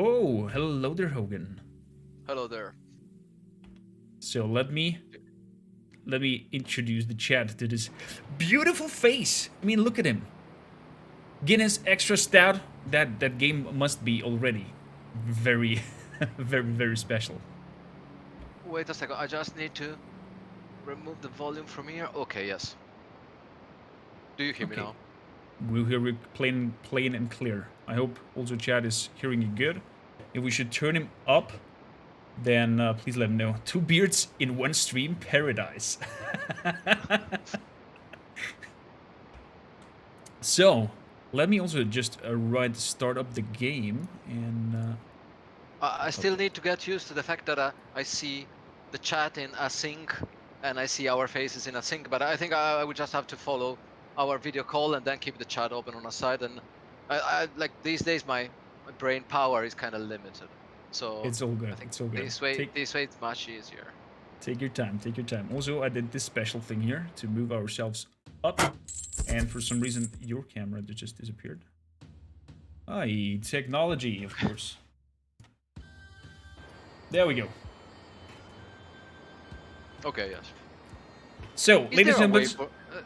Oh, hello there, Hogan. Hello there. So let me introduce the chat to this beautiful face. I mean, look at him. Guinness extra stout. That game must be already very, very special. Wait a second, I just need to remove the volume from here. Okay, yes. Do you hear me Okay, now? we'll hear it plain and clear. I hope also chat is hearing you good. If we should turn him up, then please let him know. Two beards in one stream, paradise. So, let me also just start up the game and I still okay. need to get used to the fact that I see the chat in async and I see our faces in async, but I think I would just have to follow our video call and then keep the chat open on a side. And I like these days my brain power is kind of limited, so It's all good. I think It's all good. this way it's much easier. Take your time. Take your time. Also, I did this special thing here to move ourselves up, and for some reason, your camera just disappeared. Aye, technology, of course. There we go. Okay, yes. So, Is ladies there a and way gentlemen, for?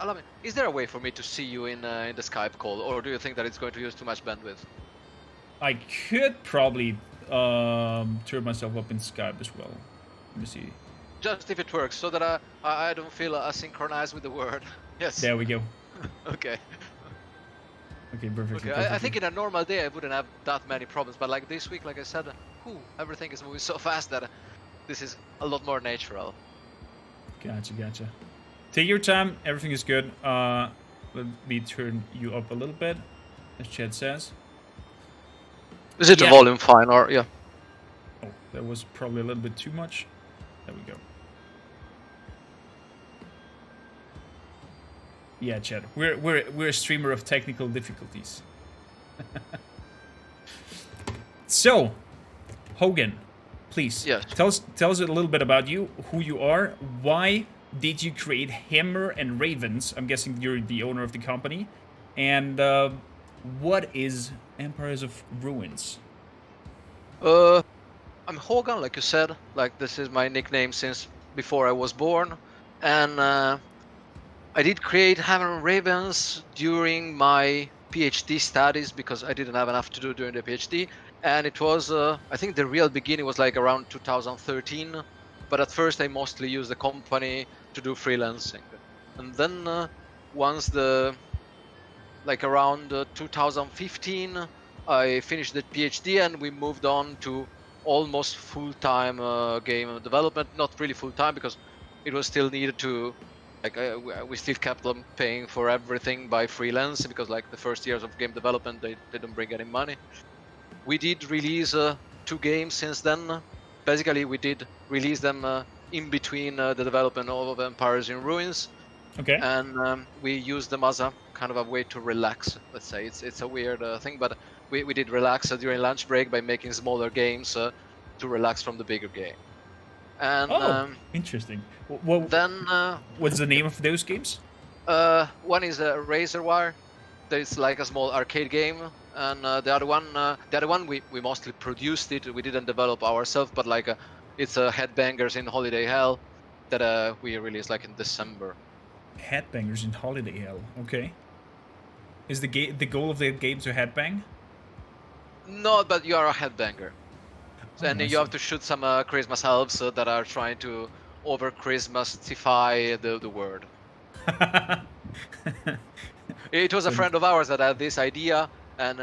Allow me. Is there a way for me to see you in the Skype call, or do you think that it's going to use too much bandwidth? I could probably turn myself up in Skype as well. Let me see. Just if it works, so that I don't feel asynchronized with the word. Yes. There we go. Okay. Okay, perfectly, Okay. I perfectly. think in a normal day I wouldn't have that many problems, but like this week, like I said, everything is moving so fast that this is a lot more natural. Gotcha, gotcha. Take your time. Everything is good. Let me turn you up a little bit, as Chad says. Is it the Yeah. volume fine, or yeah? Oh, that was probably a little bit too much. There we go. Yeah, Chad. We're a streamer of technical difficulties. So, Hogan, please Yes. tell us a little bit about you, who you are, why did you create Hammer and Ravens? I'm guessing you're the owner of the company, and what is Empires of Ruins? Uh, I'm Hogan, like you said. Like this is my nickname since before I was born, and I did create Hammer and Ravens during my PhD studies because I didn't have enough to do during the PhD. And it was, I think the real beginning was like around 2013. But at first, I mostly used the company to do freelancing. And then once like around 2015, I finished the PhD and we moved on to almost full-time game development. Not really full-time because it was still needed to like we still kept them paying for everything by freelance because like the first years of game development they don't bring any money. We did release two games since then. Basically, we did release them in between the development of Empires in Ruins, Okay. and we use them as a kind of a way to relax. Let's say it's a weird thing, but we did relax during lunch break by making smaller games to relax from the bigger game. And Oh, interesting. What then what's the yeah, name of those games? one is a Razor Wire. It's like a small arcade game, and the other one we mostly produced it. We didn't develop ourselves, but like it's a Headbangers in Holiday Hell that we released like in December. Headbangers in Holiday Hell. Okay. Is the goal of the game to headbang? No, but you are a headbanger. And Oh, I you see. have to shoot some Christmas elves that are trying to over Christmasify the word. It was a So friend of ours that had this idea, and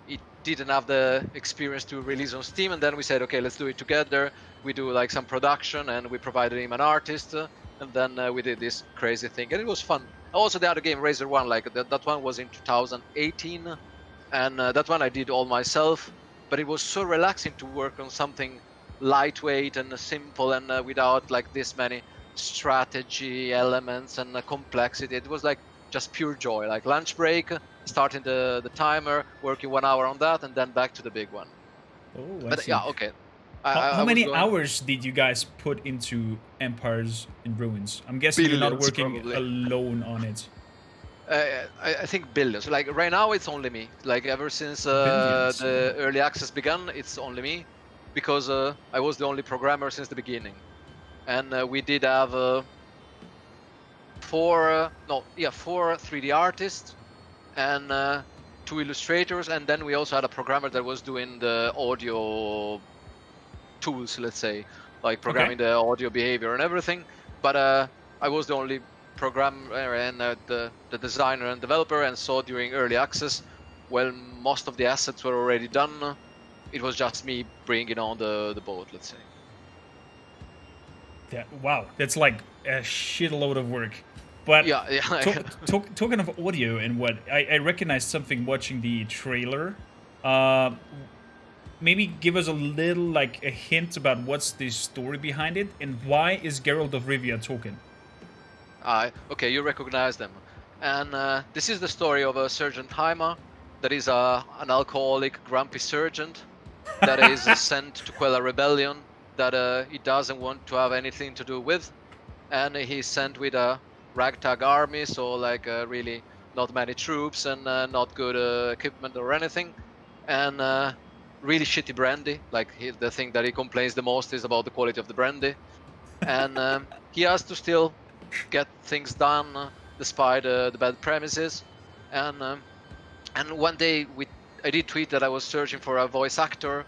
it didn't have the experience to release on Steam. And then we said, okay, let's do it together. We do like some production, and we provided him an artist, and then we did this crazy thing, and it was fun. Also, the other game, Razor One, like that one was in 2018, and that one I did all myself. But it was so relaxing to work on something lightweight and simple, and without like this many strategy elements and complexity. It was like just pure joy, like lunch break, starting the timer, working 1 hour on that, and then back to the big one. oh, I But see. yeah, okay. I, How, I, how I was many going hours did you guys put into Empires in Ruins? I'm guessing you're not billions working probably. alone on it. I think billions. Like right now, it's only me. Like ever since Billions. the early access began, it's only me, because I was the only programmer since the beginning, and we did have four 3D artists and two illustrators, and then we also had a programmer that was doing the audio tools, let's say, like Okay. programming the audio behavior and everything. But I was the only programmer and the designer and developer, and so during early access, when most of the assets were already done, it was just me bringing on the boat, let's say. Yeah. Wow. That's like a shitload of work. But Yeah, yeah. talking of audio and what I recognized something watching the trailer. Uh, Maybe give us a little like a hint about what's the story behind it and why is Gerald of Rivia talking? Okay, you recognize them. And this is the story of a Sergeant Heimer that is an alcoholic, grumpy sergeant that is sent to quell a rebellion that he doesn't want to have anything to do with. And he's sent with a ragtag army, so like really not many troops and not good equipment or anything. And really shitty brandy. Like the thing that he complains the most is about the quality of the brandy. And he has to still get things done despite the bad premises. And one day I did tweet that I was searching for a voice actor,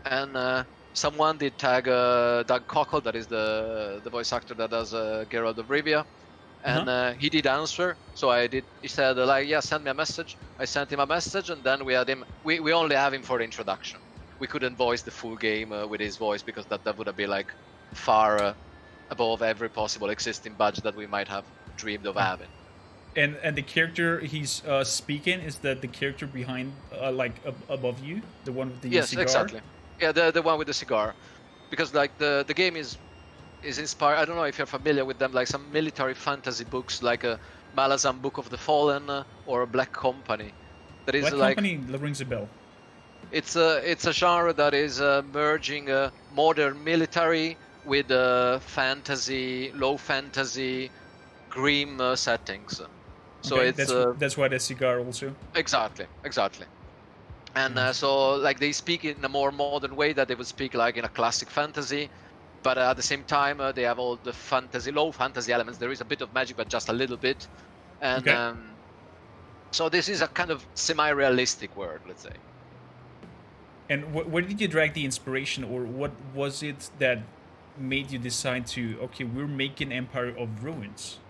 and someone did tag Doug Cockle, that is the voice actor that does Gerald of Rivia, Uh-huh. and he did answer. So I did. He said like, yeah, send me a message. I sent him a message, and then we had him. We only have him for the introduction. We couldn't voice the full game with his voice because that would have been like far above every possible existing budget that we might have dreamed of having. And the character he's speaking is that the character behind like above you, the one with the Yes, cigar. exactly. Yeah, the one with the cigar, because like the game is inspired. I don't know if you're familiar with them, like some military fantasy books, like a Malazan Book of the Fallen or a Black Company. That is Black like Company rings a bell. it's a genre that is merging modern military with fantasy, low fantasy, grim settings. So Okay, it's that's why the cigar also. exactly. And Nice. so like they speak in a more modern way that they would speak like in a classic fantasy, but at the same time they have all the fantasy, low fantasy elements. There is a bit of magic, but just a little bit. And Okay. so this is a kind of semi-realistic world, let's say. And where did you drag the inspiration, or what was it that made you decide to okay, we're making Empire of Ruins?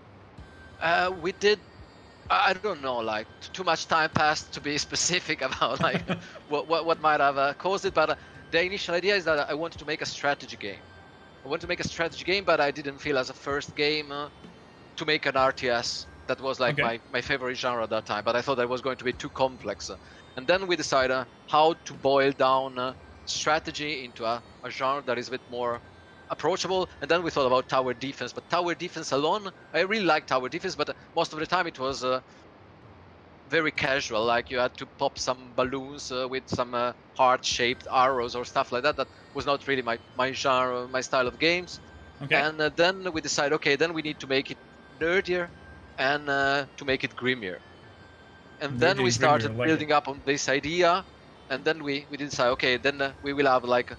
We did. I don't know, like too much time passed to be specific about like what might have caused it. But the initial idea is that I wanted to make a strategy game. I wanted to make a strategy game, but I didn't feel as a first game to make an RTS. That was like Okay. my favorite genre at that time, but I thought that was going to be too complex. And then we decided how to boil down strategy into a genre that is a bit more approachable. And then we thought about tower defense, but tower defense alone, I really like tower defense, but most of the time it was very casual. Like you had to pop some balloons with some heart-shaped arrows or stuff like that. That was not really my genre, my style of games. Okay. And then we decided, okay, then we need to make it nerdier and to make it grimmier. And then Nerdy we and grimmier, I started like it. building up on this idea. And then we decide, okay, then we will have like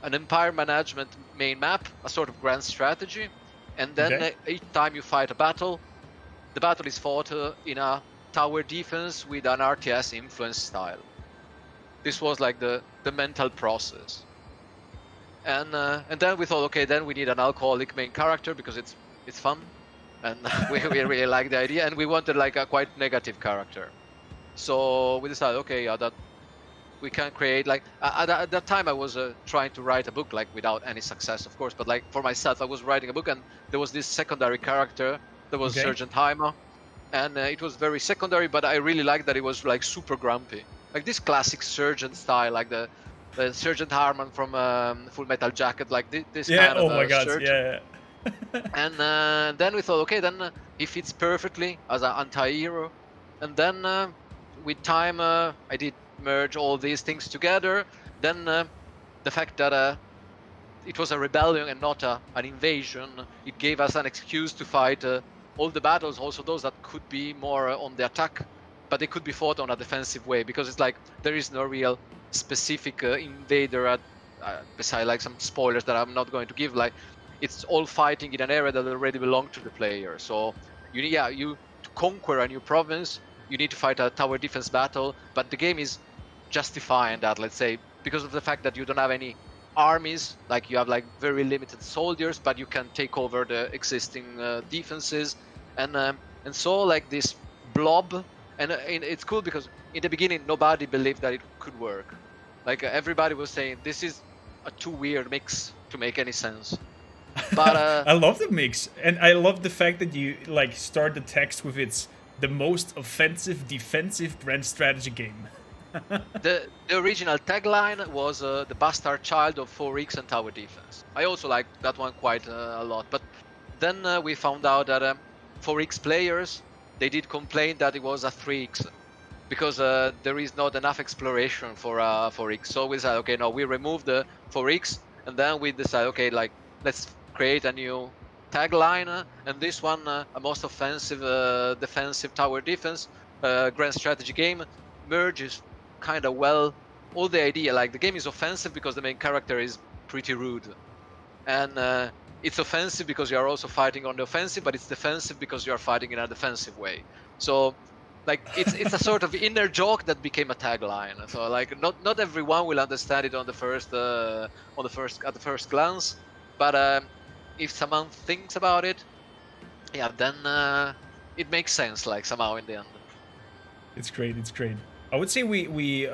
an empire management main map, a sort of grand strategy. And then Okay. each time you fight a battle, the battle is fought in a tower defense with an RTS influence style. This was like the mental process. And then we thought, okay, then we need an alcoholic main character because it's fun, and we really like the idea, and we wanted like a quite negative character. So we decided, okay, that we can create like at that time I was trying to write a book like without any success, of course, but like for myself I was writing a book, and there was this secondary character that was Okay. Sergeant Heimer, and it was very secondary, but I really liked that it was like super grumpy, like this classic sergeant style, like the Sergeant Harman from Full Metal Jacket, like this Yeah. kind of Oh my God. sergeant. Yeah. And then we thought, okay, then he fits perfectly as an anti-hero. And then with time, I did merge all these things together. Then the fact that it was a rebellion and not an invasion, it gave us an excuse to fight all the battles, also those that could be more on the attack, but they could be fought on a defensive way, because it's like there is no real specific invader beside like some spoilers that I'm not going to give. Like it's all fighting in an area that already belonged to the player. So you to conquer a new province, you need to fight a tower defense battle, but the game is justifying that, let's say, because of the fact that you don't have any armies, like you have like very limited soldiers, but you can take over the existing defenses, and so like this blob, and it's cool because in the beginning nobody believed that it could work. Like everybody was saying this is a too weird mix to make any sense. But I love the mix, and I love the fact that you like start the text with it's the most offensive defensive grand strategy game. the original tagline was the bastard child of 4x and tower defense. I also like that one quite a lot. But then we found out that 4x players, they did complain that it was a 3x, because there is not enough exploration for 4x. So we decided, okay, no, we remove the 4x, and then we decided, okay, like let's create a new tagline, and this one, a most offensive defensive tower defense grand strategy game, merges kind of well all the idea. Like the game is offensive because the main character is pretty rude, and it's offensive because you are also fighting on the offensive, but it's defensive because you are fighting in a defensive way. So like it's a sort of inner joke that became a tagline. So like not everyone will understand it on the first at the first glance, but if someone thinks about it, yeah, then it makes sense, like somehow in the end. It's great. It's great. I would say we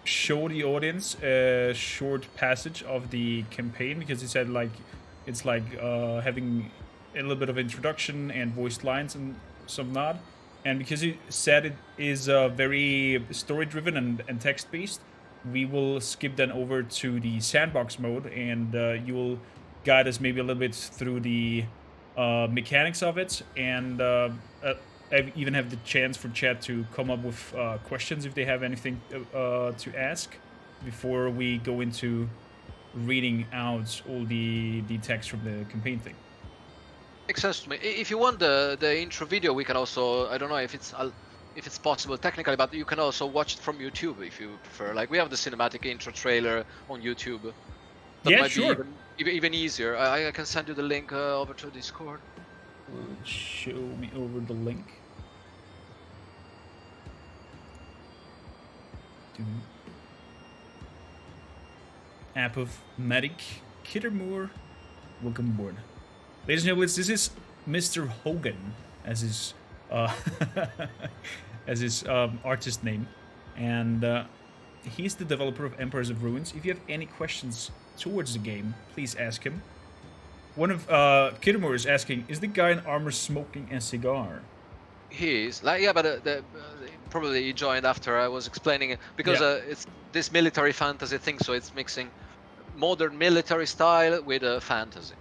show the audience a short passage of the campaign, because he said like it's like having a little bit of introduction and voiced lines and some nod. And because he said it is very story driven and text based, we will skip then over to the sandbox mode, and you will guide us maybe a little bit through the mechanics of it, and I even have the chance for chat to come up with questions if they have anything to ask before we go into reading out all the text from the campaign thing. Makes sense to me. If you want the intro video, we can also, I don't know if it's possible technically, but you can also watch it from YouTube if you prefer. Like we have the cinematic intro trailer on YouTube. That Yeah, might sure. be even easier. I can send you the link over to Discord. Show me over the link. App of Medic Kittermoor, welcome aboard. Ladies and gentlemen, this is Mr. Hogan as his as his artist name, and he's the developer of Empires of Ruins. If you have any questions towards the game, please ask him. One of Kittermoor is asking, is the guy in armor smoking a cigar? He is like, yeah, but probably he joined after I was explaining it, because Yeah. it's this military fantasy thing, so it's mixing modern military style with fantasy.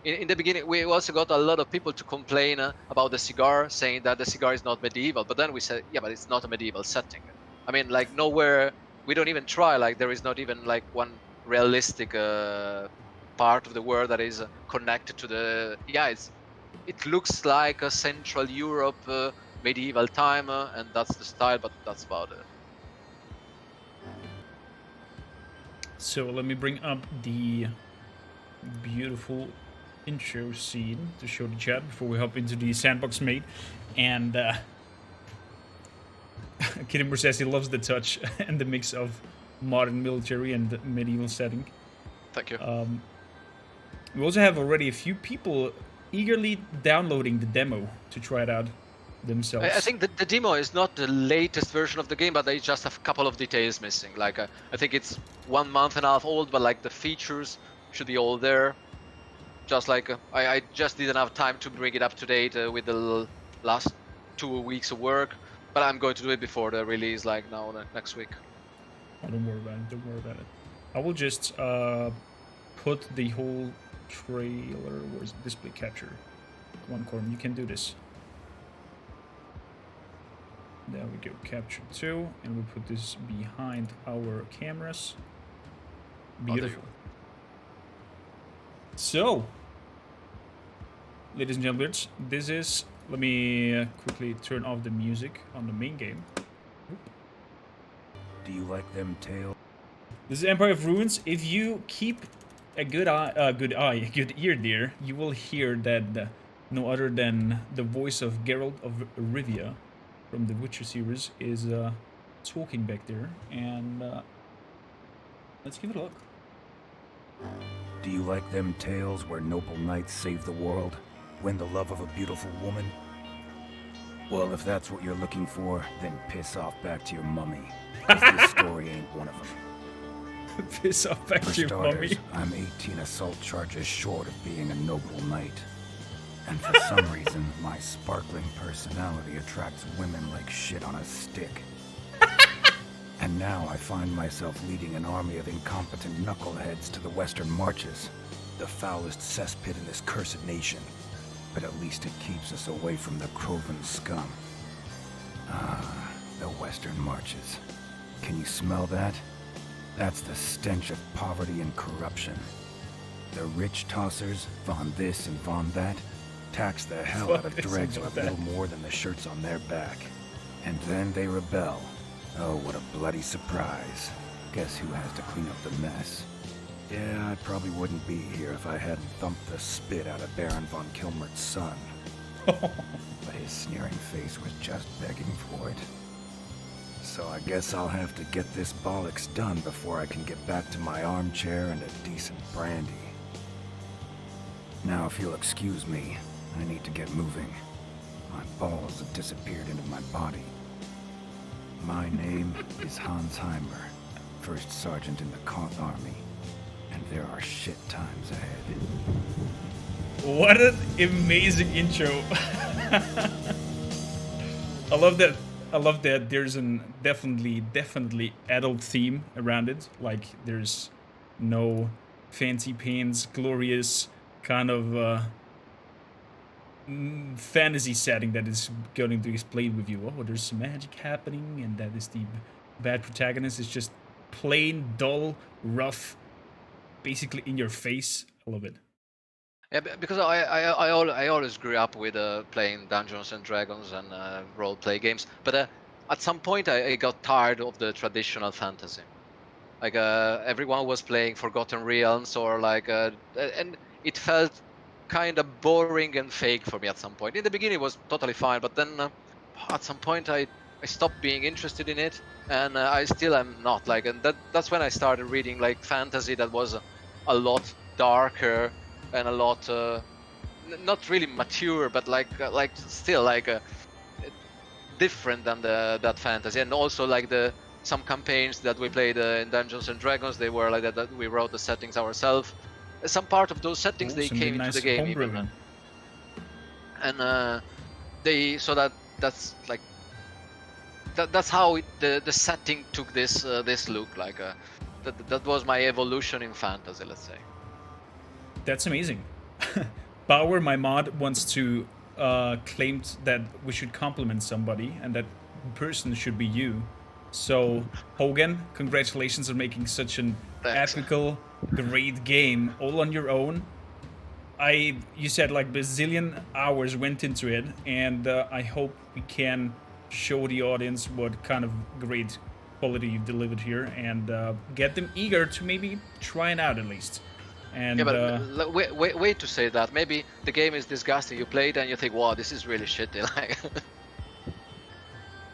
In the beginning, we also got a lot of people to complain about the cigar, saying that the cigar is not medieval. But then we said, yeah, but it's not a medieval setting. I mean, like nowhere, we don't even try. Like there is not even like one realistic part of the world that is connected to the. Yeah, it looks like a Central Europe medieval time, and that's the style. But that's about it. So let me bring up the beautiful intro scene to show the chat before we hop into the sandbox mate. And Kittimber says he loves the touch and the mix of modern military and medieval setting. Thank you. We also have already a few people eagerly downloading the demo to try it out themselves. I think the demo is not the latest version of the game, but they just have a couple of details missing. Like I think it's 1 month and a half old, but like the features should be all there. Just like I just didn't have time to bring it up to date with the last 2 weeks of work, but I'm going to do it before the release, like now next week. Oh, don't worry about it. Don't worry about it. I will just put the whole trailer. Where's display capture? Come on, Corm, you can do this. There we go, capture 2, and we put this behind our cameras. Beautiful. So, ladies and gentlemen, this is Let me quickly turn off the music on the main game. Do you like them tails? This is Empire of Ruins. If you keep a good good ear there, you will hear that no other than the voice of Gerald of Rivia from the Witcher series is talking back there. And let's give it a look. Do you like them tales where noble knights save the world, win the love of a beautiful woman? Well, if that's what you're looking for, then piss off back to your mummy. 'Cause this story ain't one of them. Piss off back For to your starters, mummy. I'm 18 assault charges short of being a noble knight. And for some reason, my sparkling personality attracts women like shit on a stick. And now I find myself leading an army of incompetent knuckleheads to the Western Marches, the foulest cesspit in this cursed nation. But at least it keeps us away from the Crovan scum. Ah, the Western Marches. Can you smell that? That's the stench of poverty and corruption. The rich tossers, von this and von that, tax the hell out of dregs with little more than the shirts on their back. And then they rebel. Oh, what a bloody surprise. Guess who has to clean up the mess? Yeah, I probably wouldn't be here if I hadn't thumped the spit out of Baron von Kilmert's son. But his sneering face was just begging for it. So I guess I'll have to get this bollocks done before I can get back to my armchair and a decent brandy. Now, if you'll excuse me, I need to get moving. My balls have disappeared into my body. My name is Hans Heimer, first sergeant in the Koth Army, and there are shit times ahead. What an amazing intro. I love that. I love that there's an definitely adult theme around it. Like there's no fancy pants, glorious kind of fantasy setting that is going to explain with you. Oh, there's some magic happening, and that is the bad protagonist. It's just plain dull, rough, basically in your face. I love it. Yeah, because I always grew up with playing Dungeons and Dragons and role play games, but at some point I got tired of the traditional fantasy. Like everyone was playing Forgotten Realms or like, and it felt kind of boring and fake for me at some point. In the beginning it was totally fine, but then at some point I stopped being interested in it, and I still am not. Like, and that's when I started reading like fantasy that was a lot darker and a lot not really mature, but like still like different than that fantasy. And also like some campaigns that we played in Dungeons and Dragons, they were like that we wrote the settings ourselves. Some part of those settings they came into the game even, and that's like that's how the setting took this look. Like that was my evolution in fantasy, let's say. That's amazing. Bauer, my mod, wants to claimed that we should compliment somebody, and that person should be you. So, Hogan, congratulations on making such an epical, great game all on your own. You said like bazillion hours went into it, and I hope we can show the audience what kind of great quality you've delivered here, and get them eager to maybe try it out at least. And, yeah, but wait to say that. Maybe the game is disgusting. You play it and you think, "Wow, this is really shitty." Like,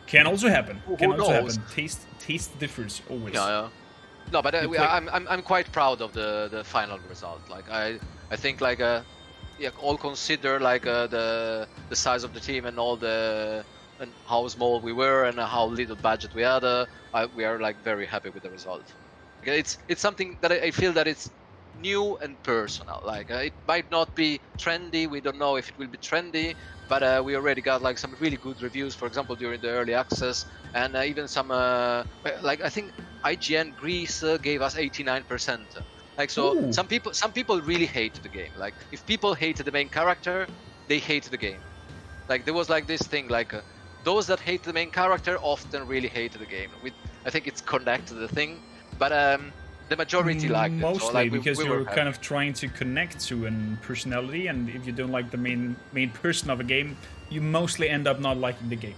can also happen. Can also knows? happen. Taste differs always. Yeah. No, but I'm quite proud of the final result. Like I think like all consider like the size of the team and all and how small we were and how little budget we had. We are like very happy with the result. It's something that I feel that it's new and personal. Like it might not be trendy. We don't know if it will be trendy, but we already got like some really good reviews. For example, during the early access, and even some like I think IGN Greece gave us 89%. Like so, Ooh. some people really hate the game. Like if people hate the main character, they hate the game. Like there was like this thing like. Those that hate the main character often really hate the game. I think it's connected to the thing, but the majority liked it. Mostly so, like, because we you're were kind of trying to connect to a personality, and if you don't like the main person of a game, you mostly end up not liking the game.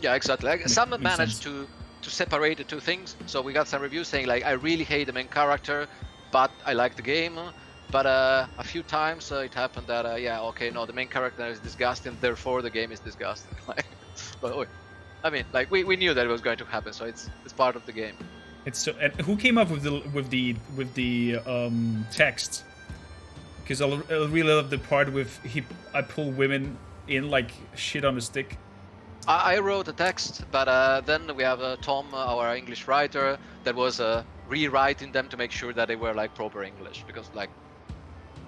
Yeah, exactly. Like, some makes managed sense. to separate the two things. So we got some reviews saying like, I really hate the main character, but I like the game. But a few times it happened that yeah, okay, no, the main character is disgusting, therefore the game is disgusting. Like, but I mean, like we knew that it was going to happen, so it's part of the game. It's so. And who came up with the text? Because I really love the part with I pull women in like shit on a stick. I wrote a text, but then we have Tom, our English writer, that was rewriting them to make sure that they were like proper English, because like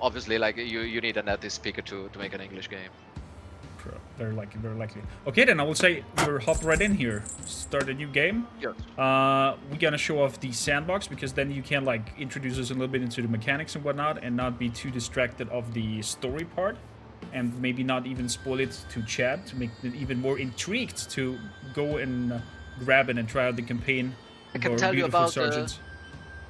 obviously like you need a native speaker to make an English game. Very likely. Okay, then I will say we'll hop right in here. Start a new game. Yes. We're gonna show off the sandbox because then you can like introduce us a little bit into the mechanics and whatnot, and not be too distracted of the story part, and maybe not even spoil it to chat to make them even more intrigued to go and grab it and try out the campaign. I can tell you beautiful about sergeants.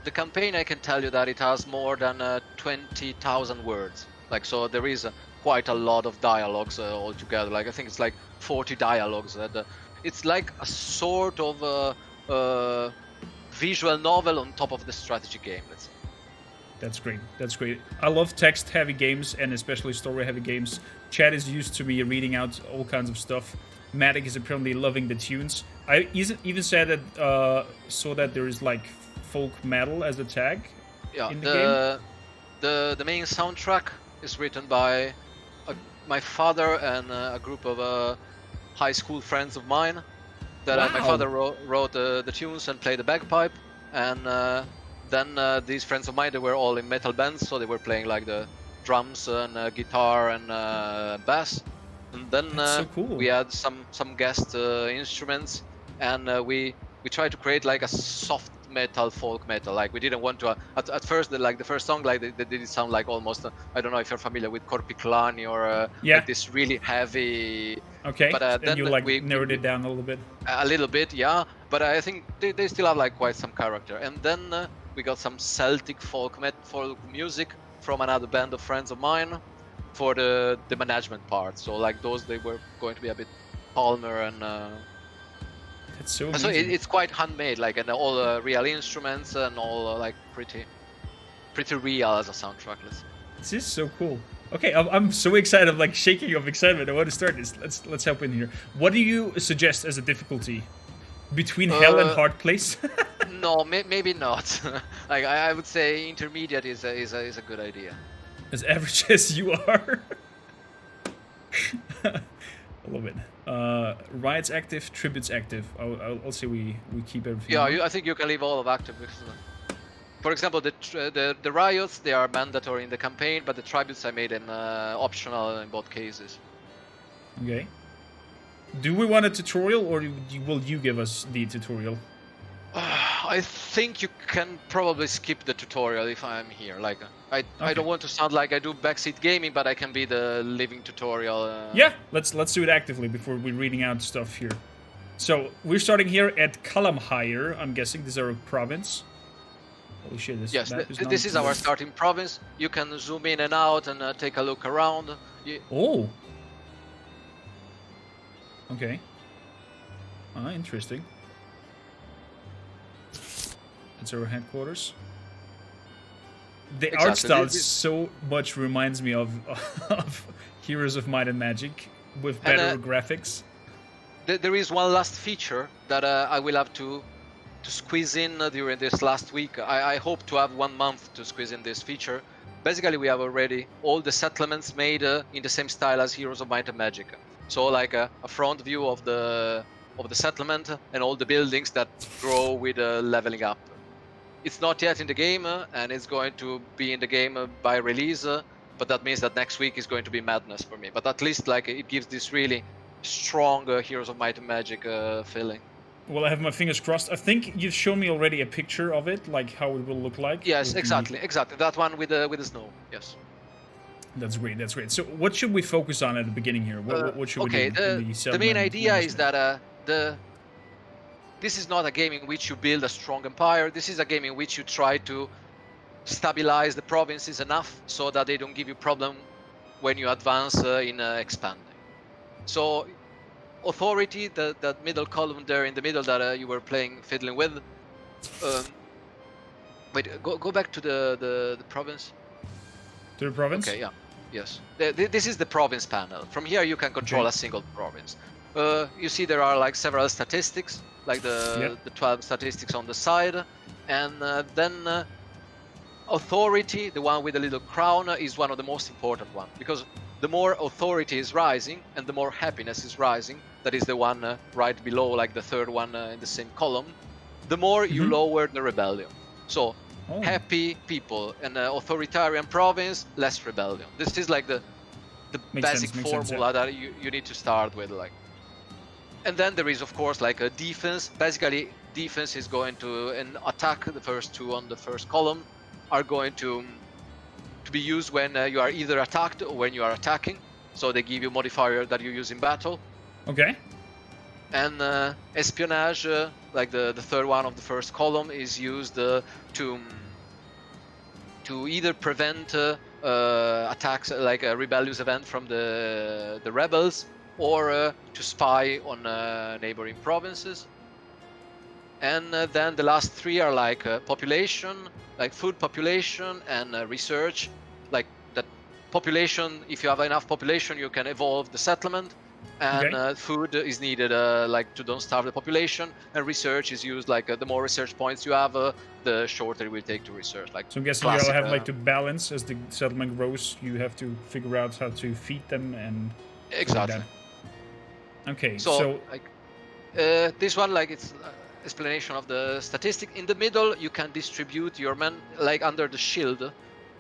the campaign. I can tell you that it has more than 20,000 words. Like, so there is quite a lot of dialogues altogether. Like, I think it's like 40 dialogues. It's like a sort of visual novel on top of the strategy game. Let's say. That's great. That's great. I love text-heavy games and especially story-heavy games. Chad is used to me reading out all kinds of stuff. Matic is apparently loving the tunes. I even said that saw that there is like folk metal as a tag. Yeah, in the game. the main soundtrack is written by my father and a group of high school friends of mine. That my Wow. father wrote the tunes and played the bagpipe, and then these friends of mine, they were all in metal bands, so they were playing like the drums and guitar and bass. And then That's so cool. we had some guest instruments, and we tried to create like a soft metal, folk metal. Like, we didn't want to at first the first song, like they did sound like almost I don't know if you're familiar with Corpiclani or Yeah. like this really heavy. Okay. But and then you like narrowed it down a little bit. a little bit, yeah, but I think they still have like quite some character. And then we got some Celtic folk music from another band of friends of mine for the management part. So like those, they were going to be a bit calmer, and That's so so amazing. it's quite handmade, like, and all real instruments and all like pretty real as a soundtrack. This is so cool. Okay, I'm so excited. I'm like shaking of excitement. I want to start this. Let's hop in here. What do you suggest as a difficulty between hell and hard place? No, maybe not. Like, I would say intermediate is a good idea. As average as you are. I love it. Riots active, tributes active. I'll say we keep everything. Yeah, I think you can leave all of active. Because, for example, the riots, they are mandatory in the campaign, but the tributes I made them optional in both cases. Okay. Do we want a tutorial, or will you give us the tutorial? I think you can probably skip the tutorial if I'm here. Like, I don't want to sound like I do backseat gaming, but I can be the living tutorial. Yeah, let's do it actively before we're reading out stuff here. So we're starting here at Kalamhire. I'm guessing this is our province. Holy shit! Yes, this is our starting province. You can zoom in and out and take a look around. Oh. Okay. Interesting. That's our headquarters. The art style so much reminds me of Heroes of Might and Magic with better graphics. There is one last feature that I will have to squeeze in during this last week. I hope to have 1 month to squeeze in this feature. Basically, we have already all the settlements made in the same style as Heroes of Might and Magic. So like a front view of the settlement and all the buildings that grow with leveling up. It's not yet in the game, and it's going to be in the game by release. But that means that next week is going to be madness for me. But at least like it gives this really strong Heroes of Might and Magic feeling. Well, I have my fingers crossed. I think you've shown me already a picture of it, like how it will look like. Yes, exactly. That one with the snow. Yes. That's great. That's great. So, what should we focus on at the beginning here? What should we do? The main idea is that this is not a game in which you build a strong empire. This is a game in which you try to stabilize the provinces enough so that they don't give you problem when you advance in expanding. So authority, that middle column there in the middle that you were fiddling with. Wait, go back to the province. To the province? Okay, yeah, yes. This is the province panel. From here you can control a single province. You see there are like several statistics, like the 12 statistics on the side, and then authority, the one with the little crown, is one of the most important one, because the more authority is rising and the more happiness is rising, that is the one right below, like the third one in the same column, the more you lower the rebellion. So happy people and authoritarian province, less rebellion. This is like the basic formula that you need to start with, like. And then there is of course like a defense. Basically defense is going to, and attack, the first two on the first column, are going to be used when you are either attacked or when you are attacking. So they give you modifier that you use in battle. Okay. And espionage, like the third one of the first column, is used to either prevent attacks, like a rebellious event from the rebels, or to spy on neighboring provinces. And then the last three are like population, like food population, and research. Like that population, if you have enough population, you can evolve the settlement. And food is needed, like to don't starve the population. And research is used, like the more research points you have, the shorter it will take to research. Like, so I'm guessing classic, you all have like to balance as the settlement grows. You have to figure out how to feed them and exactly. Okay, so like this one, like it's explanation of the statistic. In the middle, you can distribute your men, like under the shield.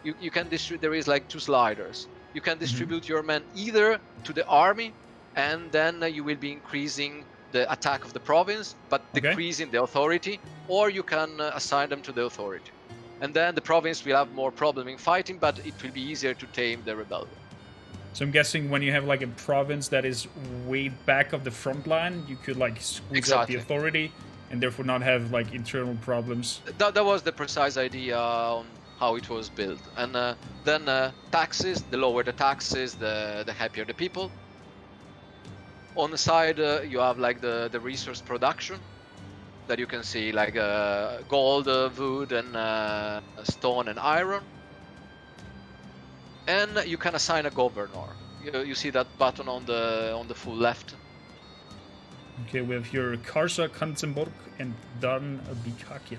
You can distribute. There is like two sliders. You can distribute your men either to the army, and then you will be increasing the attack of the province, but decreasing the authority, or you can assign them to the authority. And then the province will have more problem in fighting, but it will be easier to tame the rebellion. So I'm guessing when you have like a province that is way back of the front line, you could like squeeze out the authority and therefore not have like internal problems. That was the precise idea on how it was built. And then taxes, the lower the taxes, the happier the people. On the side, you have like the resource production that you can see, like gold, wood, and stone and iron. And you can assign a governor. You see that button on the full left. Okay, we have here Karsa Kanzenborg and Dan Bikakian.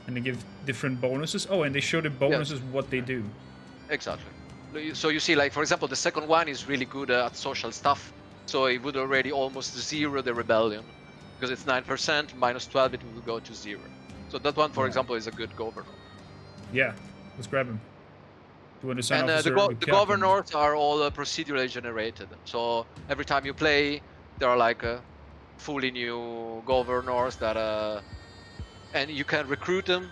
And they give different bonuses. Oh, and they show the bonuses, what they do. Exactly. So you see, like, for example, the second one is really good at social stuff. So it would already almost zero the rebellion. Because it's 9%, minus 12, it will go to 0. So that one, for example, is a good governor. Yeah, let's grab him. And the governors are all procedurally generated. So every time you play, there are like fully new governors that and you can recruit them.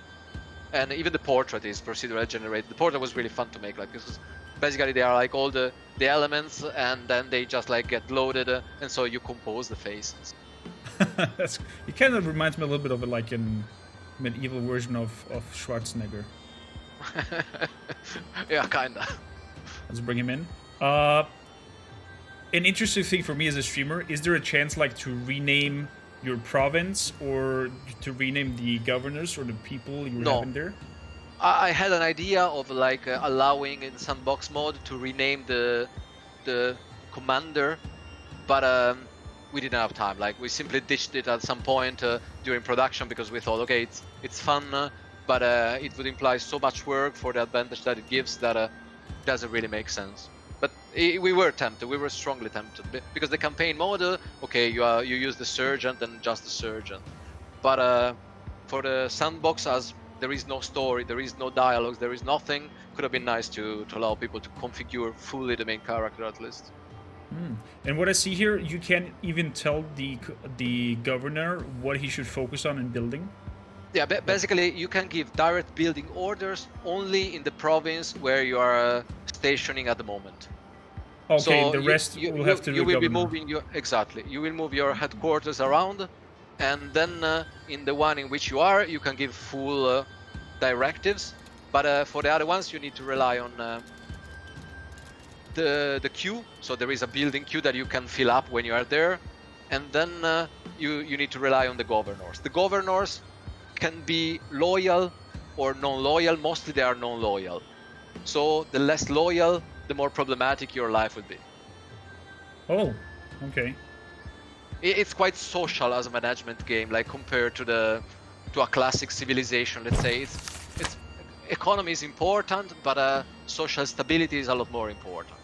And even the portrait is procedurally generated. The portrait was really fun to make, like, because basically they are like all the elements, and then they just like get loaded, and so you compose the faces. It kind of reminds me a little bit of like a medieval version of Schwarzenegger. Yeah, kinda. Let's bring him in. An interesting thing for me as a streamer, is there a chance like to rename your province or to rename the governors or the people you have in there? I had an idea of like allowing in Sandbox mode to rename the commander, but we didn't have time. Like, we simply ditched it at some point during production, because we thought, okay, it's fun, but it would imply so much work for the advantage that it gives that doesn't really make sense. But we were tempted. We were strongly tempted, because the campaign mode, okay, you use the sergeant and just the sergeant, but for the Sandbox, as there is no story, there is no dialogues, there is nothing, could have been nice to allow people to configure fully the main character at least. And what I see here, you can even tell the governor what he should focus on in building. Yeah, basically you can give direct building orders only in the province where you are stationing at the moment. Okay, so the rest will have to. You will be moving your You will move your headquarters around, and then in the one in which you are, you can give full directives. But for the other ones, you need to rely on the queue. So there is a building queue that you can fill up when you are there, and then you need to rely on the governors. The governors can be loyal or non-loyal. Mostly they are non-loyal. So the less loyal, the more problematic your life will be. Oh, okay. It's quite social as a management game, like compared to a classic civilization. Let's say it's economy is important, but social stability is a lot more important.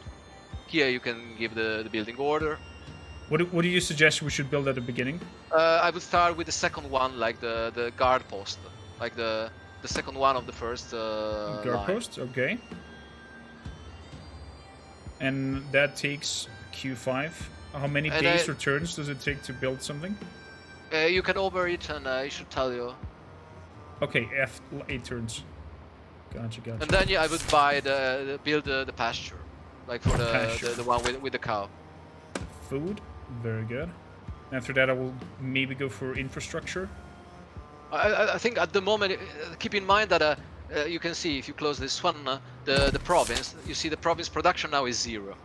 Here you can give the building order. What do you suggest we should build at the beginning? I would start with the second one, like the guard post, like the second one of the first Guard line. post, okay. And that takes Q5. How many And, days or turns does it take to build something? You can over it, and I should tell you. Okay, 8 turns. Gotcha. And then I would buy build the pasture, like for Pasture. the one with the cow. Food, very good. After that, I will maybe go for infrastructure. I think at the moment, keep in mind that you can see if you close this one, the province. You see the province production now is 0.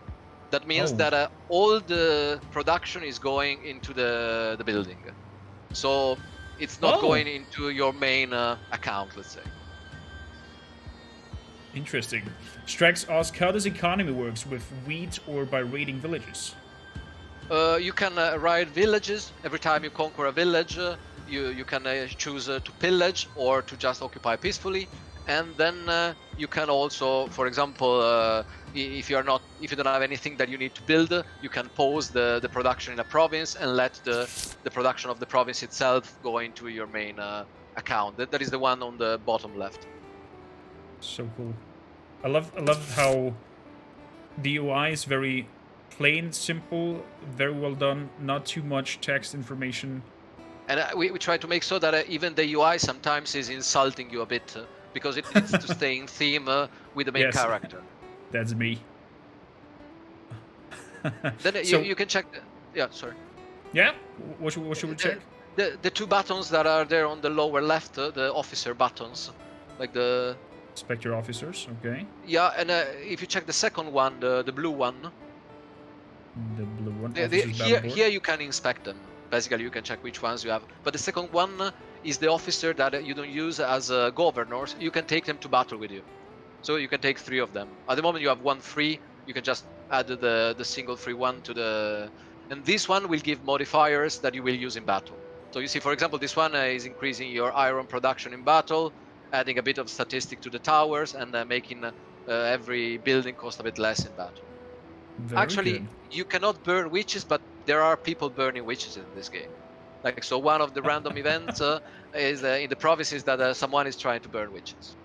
That means that all the production is going into the building. So it's not going into your main account, let's say. Interesting. Strax asks, how does economy works, with wheat or by raiding villages? You can raid villages. Every time you conquer a village, you can choose to pillage or to just occupy peacefully. And then you can also, for example, if you don't have anything that you need to build, you can pause the production in a province and let the production of the province itself go into your main account. That is the one on the bottom left. So cool. I love how the UI is very plain, simple, very well done, not too much text information. And we try to make so that even the UI sometimes is insulting you a bit because it needs to stay in theme with the main character. That's me. Then So, you can check. Yeah, sorry. Yeah? What should we check? The 2 buttons that are there on the lower left, the officer buttons, like the. Inspect your officers, okay. Yeah, and if you check the second one, the blue one. The blue one. Here you can inspect them. Basically, you can check which ones you have. But the second one is the officer that you don't use as governors. You can take them to battle with you. So you can take 3 of them. At the moment, you have 1 free. You can just add the single free one to the. And this one will give modifiers that you will use in battle. So you see, for example, this one is increasing your iron production in battle, adding a bit of statistic to the towers, and making every building cost a bit less in battle. Actually, good. You cannot burn witches, but there are people burning witches in this game. Like, so one of the random events is in the provinces that someone is trying to burn witches.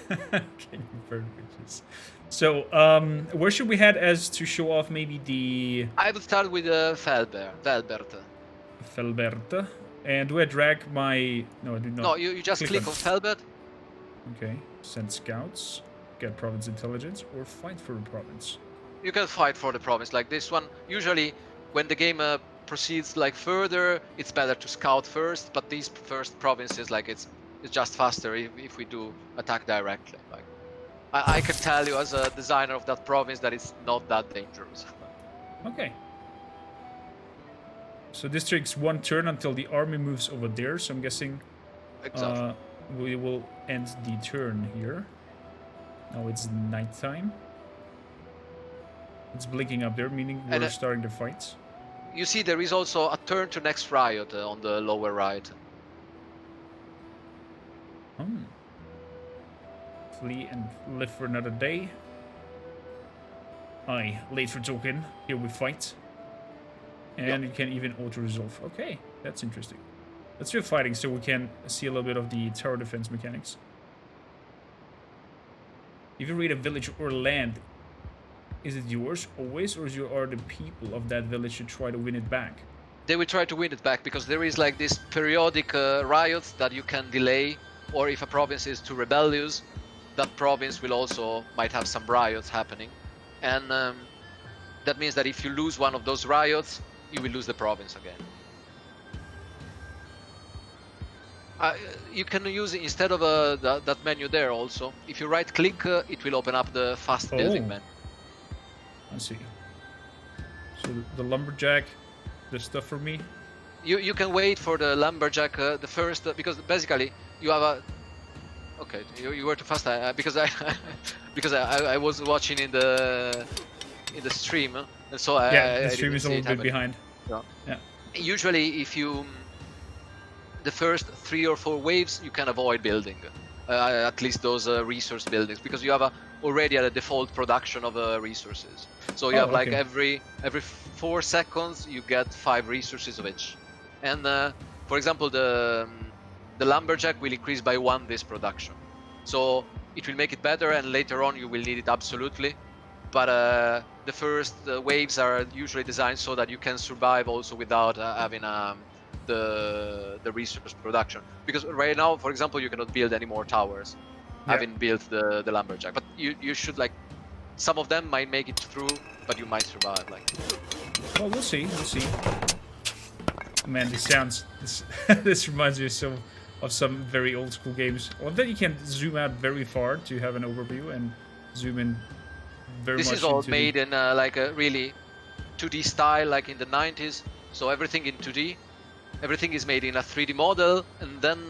Can you burn witches? So, where should we head as to show off maybe the... I will start with Velbert. Felbert. And do I drag my... No, I do not. No, you just click on Velbert. Okay. Send scouts. Get province intelligence. Or fight for a province. You can fight for the province like this one. Usually, when the game proceeds like further, it's better to scout first. But these first provinces, like it's just faster if we do attack directly. Like I can tell you as a designer of that province that it's not that dangerous. Okay. So this takes 1 turn until the army moves over there. So I'm guessing we will end the turn here. Now it's nighttime. It's blinking up there, meaning we're starting the fight. You see, there is also a turn to next riot on the lower right. Flee and live for another day. Aye, late for talking. Here we fight. And you can even auto-resolve. Okay, that's interesting. Let's do fighting so we can see a little bit of the tower defense mechanics. If you raid a village or land, is it yours always, or are the people of that village to try to win it back? They will try to win it back because there is like this periodic riots that you can delay, or if a province is too rebellious, that province will also might have some riots happening, and that means that if you lose one of those riots, you will lose the province again. You can use it instead of that menu there also. If you right click, it will open up the fast building menu. Let's see. So the lumberjack, the stuff for me. You can wait for the lumberjack the first because basically you have a. Okay, you were too fast because I because I was watching in the stream and so Yeah, the I stream didn't is a see little it bit happening. behind. Yeah. Yeah. Usually, if you the first 3 or 4 waves, you can avoid building at least those resource buildings because you have already a default production of resources. So you Oh, have like okay. every 4 seconds you get 5 resources of each. And for example, the lumberjack will increase by 1 this production. So it will make it better, and later on you will need it absolutely. But the first waves are usually designed so that you can survive also without having the resource production. Because right now, for example, you cannot build any more towers, Yeah. having built the lumberjack. But you should like some of them might make it through, but you might survive. Like Well, we'll see. We'll see. Man, this sounds. This reminds me of some very old school games. Well, then you can zoom out very far to have an overview and zoom in very this much is all into made the. in like a really 2D style, like in the 90s. So everything in 2D. Everything is made in a 3D model, and then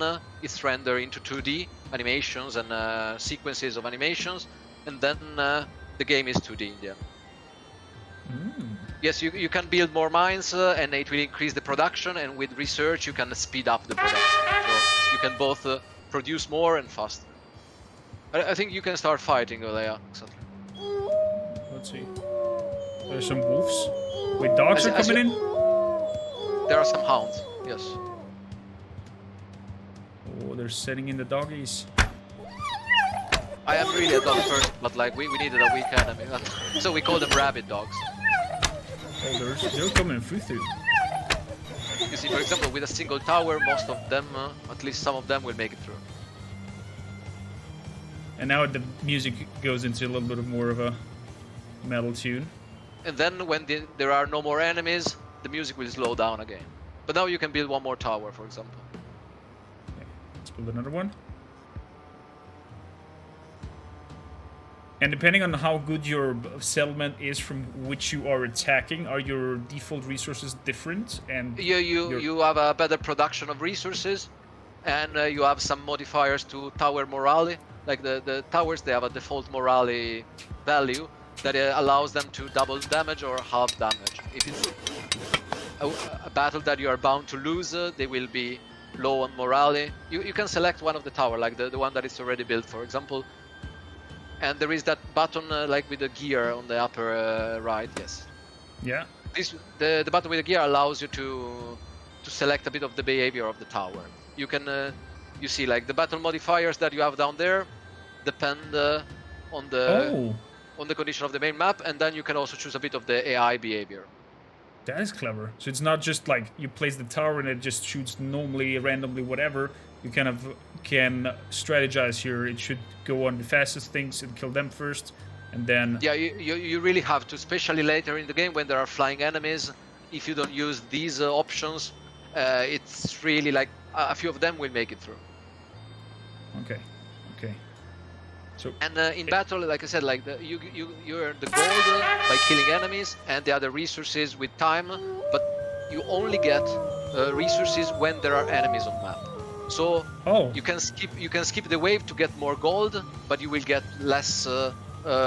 it's rendered into 2D animations and sequences of animations, and then the game is 2D in the end. Yes, you can build more mines, and it will increase the production, and with research you can speed up the production. So you can both produce more and faster. I think you can start fighting, Olea. Exactly. Let's see. There's some wolves. Wait, dogs are As coming you, in? there are some hounds, yes. Oh, they're setting in the doggies. I am really a dog person, but like we needed a weak enemy, so we call them rabbit dogs. Oh, they're coming through. You see, for example, with a single tower, most of them, at least some of them, will make it through. And now the music goes into a little bit more of a metal tune. And then when there are no more enemies, the music will slow down again. But now you can build one more tower, for example. Okay, let's build another one. And depending on how good your settlement is from which you are attacking, are your default resources different? And you have a better production of resources, and you have some modifiers to tower morale. Like the towers, they have a default morale value that allows them to double damage or half damage. If it's a battle that you are bound to lose, they will be low on morale. You can select one of the tower, like the one that is already built, for example. And there is that button like with the gear on the upper right, yes. yeah. The button with the gear allows you to select a bit of the behavior of the tower. You can you see like the battle modifiers that you have down there depend on the condition of the main map, and then you can also choose a bit of the AI behavior. That is clever. So it's not just like you place the tower and it just shoots normally, randomly, whatever. You kind of can strategize here. It should go on the fastest things and kill them first, and then... Yeah, you really have to, especially later in the game when there are flying enemies. If you don't use these options, it's really like a few of them will make it through. Okay. So, and in battle, like I said, like you earn the gold by killing enemies and the other resources with time, but you only get resources when there are enemies on map. So you can skip the wave to get more gold, but you will get less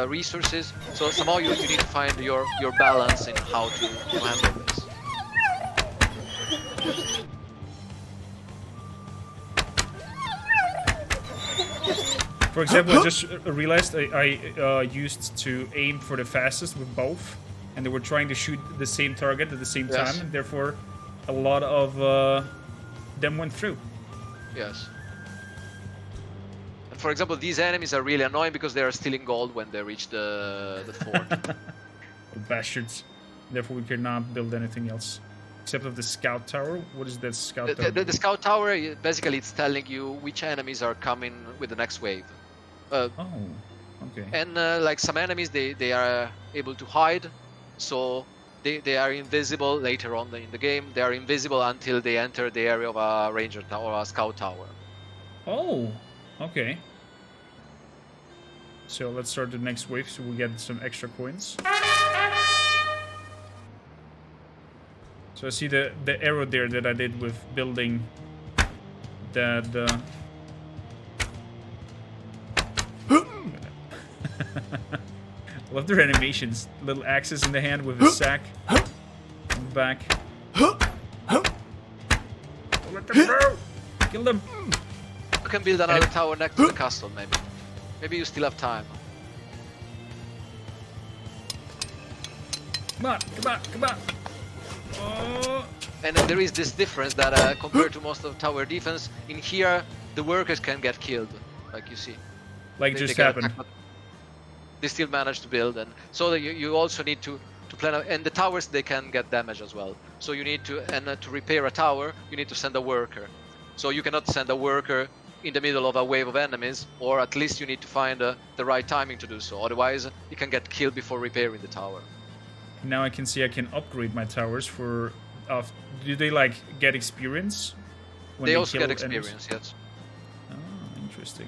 resources. So somehow you need to find your balance in how to handle this. For example, I just realized I used to aim for the fastest with both, and they were trying to shoot the same target at the same time, and therefore a lot of them went through. Yes. And for example, these enemies are really annoying because they are stealing gold when they reach the fort. Bastards. Therefore, we cannot build anything else. Except of the scout tower. What is that scout tower? The scout tower, basically, it's telling you which enemies are coming with the next wave. Okay. And like some enemies, they are able to hide, so they are invisible later on in the game. They are invisible until they enter the area of a ranger tower or a scout tower. Oh, okay. So let's start the next wave so we get some extra coins. So I see the arrow there that I did with building that. Love their animations. Little axes in the hand with a sack on the back. Let them go! Kill them! You can build another tower next to the castle, maybe. Maybe you still have time. Come on, come on, come on! Oh. And there is this difference that compared to most of tower defense, in here the workers can get killed, like you see. Like They just get happened. attacked, but they still manage to build, and so that you also need to plan out, and the towers they can get damage as well. So you need to, and to repair a tower, you need to send a worker. So you cannot send a worker in the middle of a wave of enemies, or at least you need to find the right timing to do so. Otherwise, you can get killed before repairing the tower. Now I can see I can upgrade my towers for. Do they like get experience? When They also kill get enemies? experience, yes. Oh, interesting.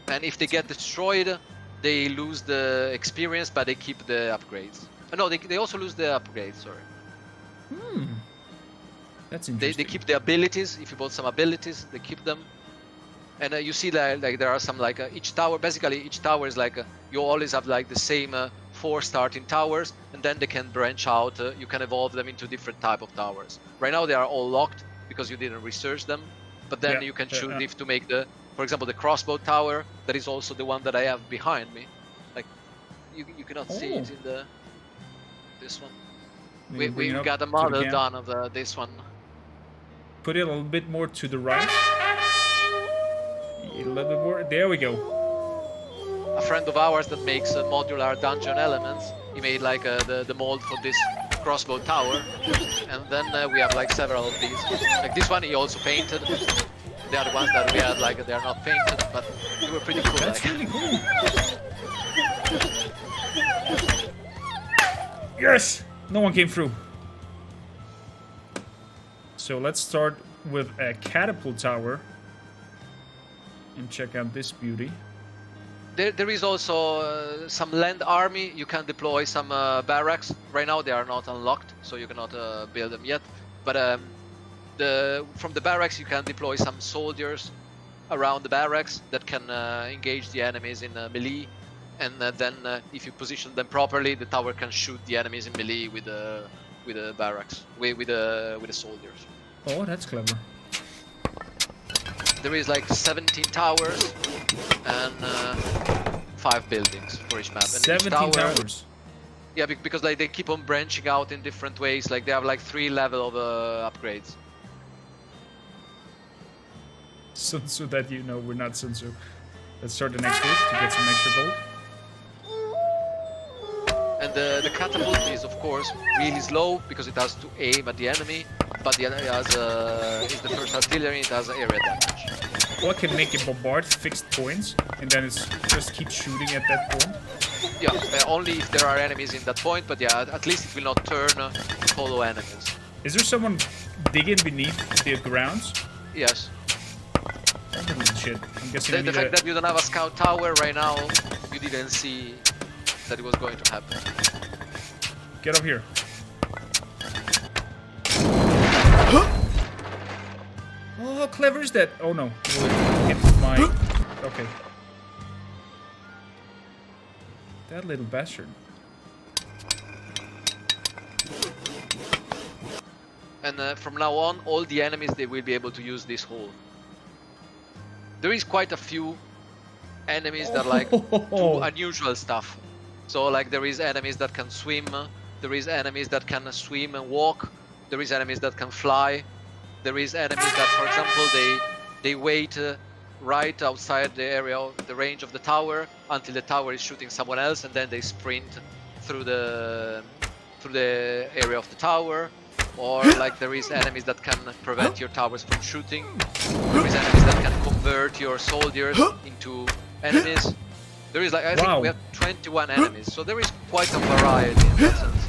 And if they get destroyed, they lose the experience, but they keep the upgrades. No, they also lose the upgrades. Sorry. Hmm. That's They interesting. keep the abilities. If you bought some abilities, they keep them. And you see that like there are some like each tower. Basically, each tower is like you always have like the same 4 starting towers, and then they can branch out. You can evolve them into different type of towers. Right now they are all locked because you didn't research them. But then Yeah, you can yeah, choose yeah. if to make the, for example, the crossbow tower. That is also the one that I have behind me. Like you cannot see it Oh. in the this one. Maybe bring it We up got a to the model cam. done of this one. Put it a little bit more to the right. A little bit more. There we go. A friend of ours that makes modular dungeon elements. He made like the mold for this crossbow tower, and then we have like several of these. Like this one, he also painted. The other ones that we had, like they are not painted, but they were pretty cool. That's Like. really cool. Yes! No one came through. So let's start with a catapult tower. And check out this beauty. There is also some land army. You can deploy some barracks. Right now they are not unlocked, so you cannot build them yet. But from the barracks you can deploy some soldiers around the barracks that can engage the enemies in melee. And then if you position them properly, the tower can shoot the enemies in melee with the barracks, with the soldiers. Oh, that's clever. There is like 17 towers and 5 buildings for each map. And each 17 tower, towers. yeah, because like they keep on branching out in different ways. Like they have like 3 level of upgrades. So that you know we're not Sun Tzu. Let's start the next wave to get some extra gold. And the catapult is of course really slow because it has to aim at the enemy, but it has is the first artillery. It has area damage. Or I can make it bombard fixed points, and then it's just keep shooting at that point. Yeah, only if there are enemies in that point. But yeah, at least it will not turn to follow enemies. Is there someone digging beneath the grounds? Yes. That's a little shit. I'm guessing I The need fact a... that you don't have a scout tower right now, you didn't see that it was going to happen. Get up here. Oh, how clever is that? Oh no. Will it hit my... Okay. That little bastard. And from now on, all the enemies, they will be able to use this hole. There is quite a few enemies that like do unusual stuff. So like there is enemies that can swim, there is enemies that can swim and walk, there is enemies that can fly, there is enemies that, for example, they wait right outside the area of the range of the tower until the tower is shooting someone else, and then they sprint through the area of the tower. Or like there is enemies that can prevent your towers from shooting. There is enemies that can convert your soldiers into enemies. There is like, I think we have 21 enemies, so there is quite a variety in that sense.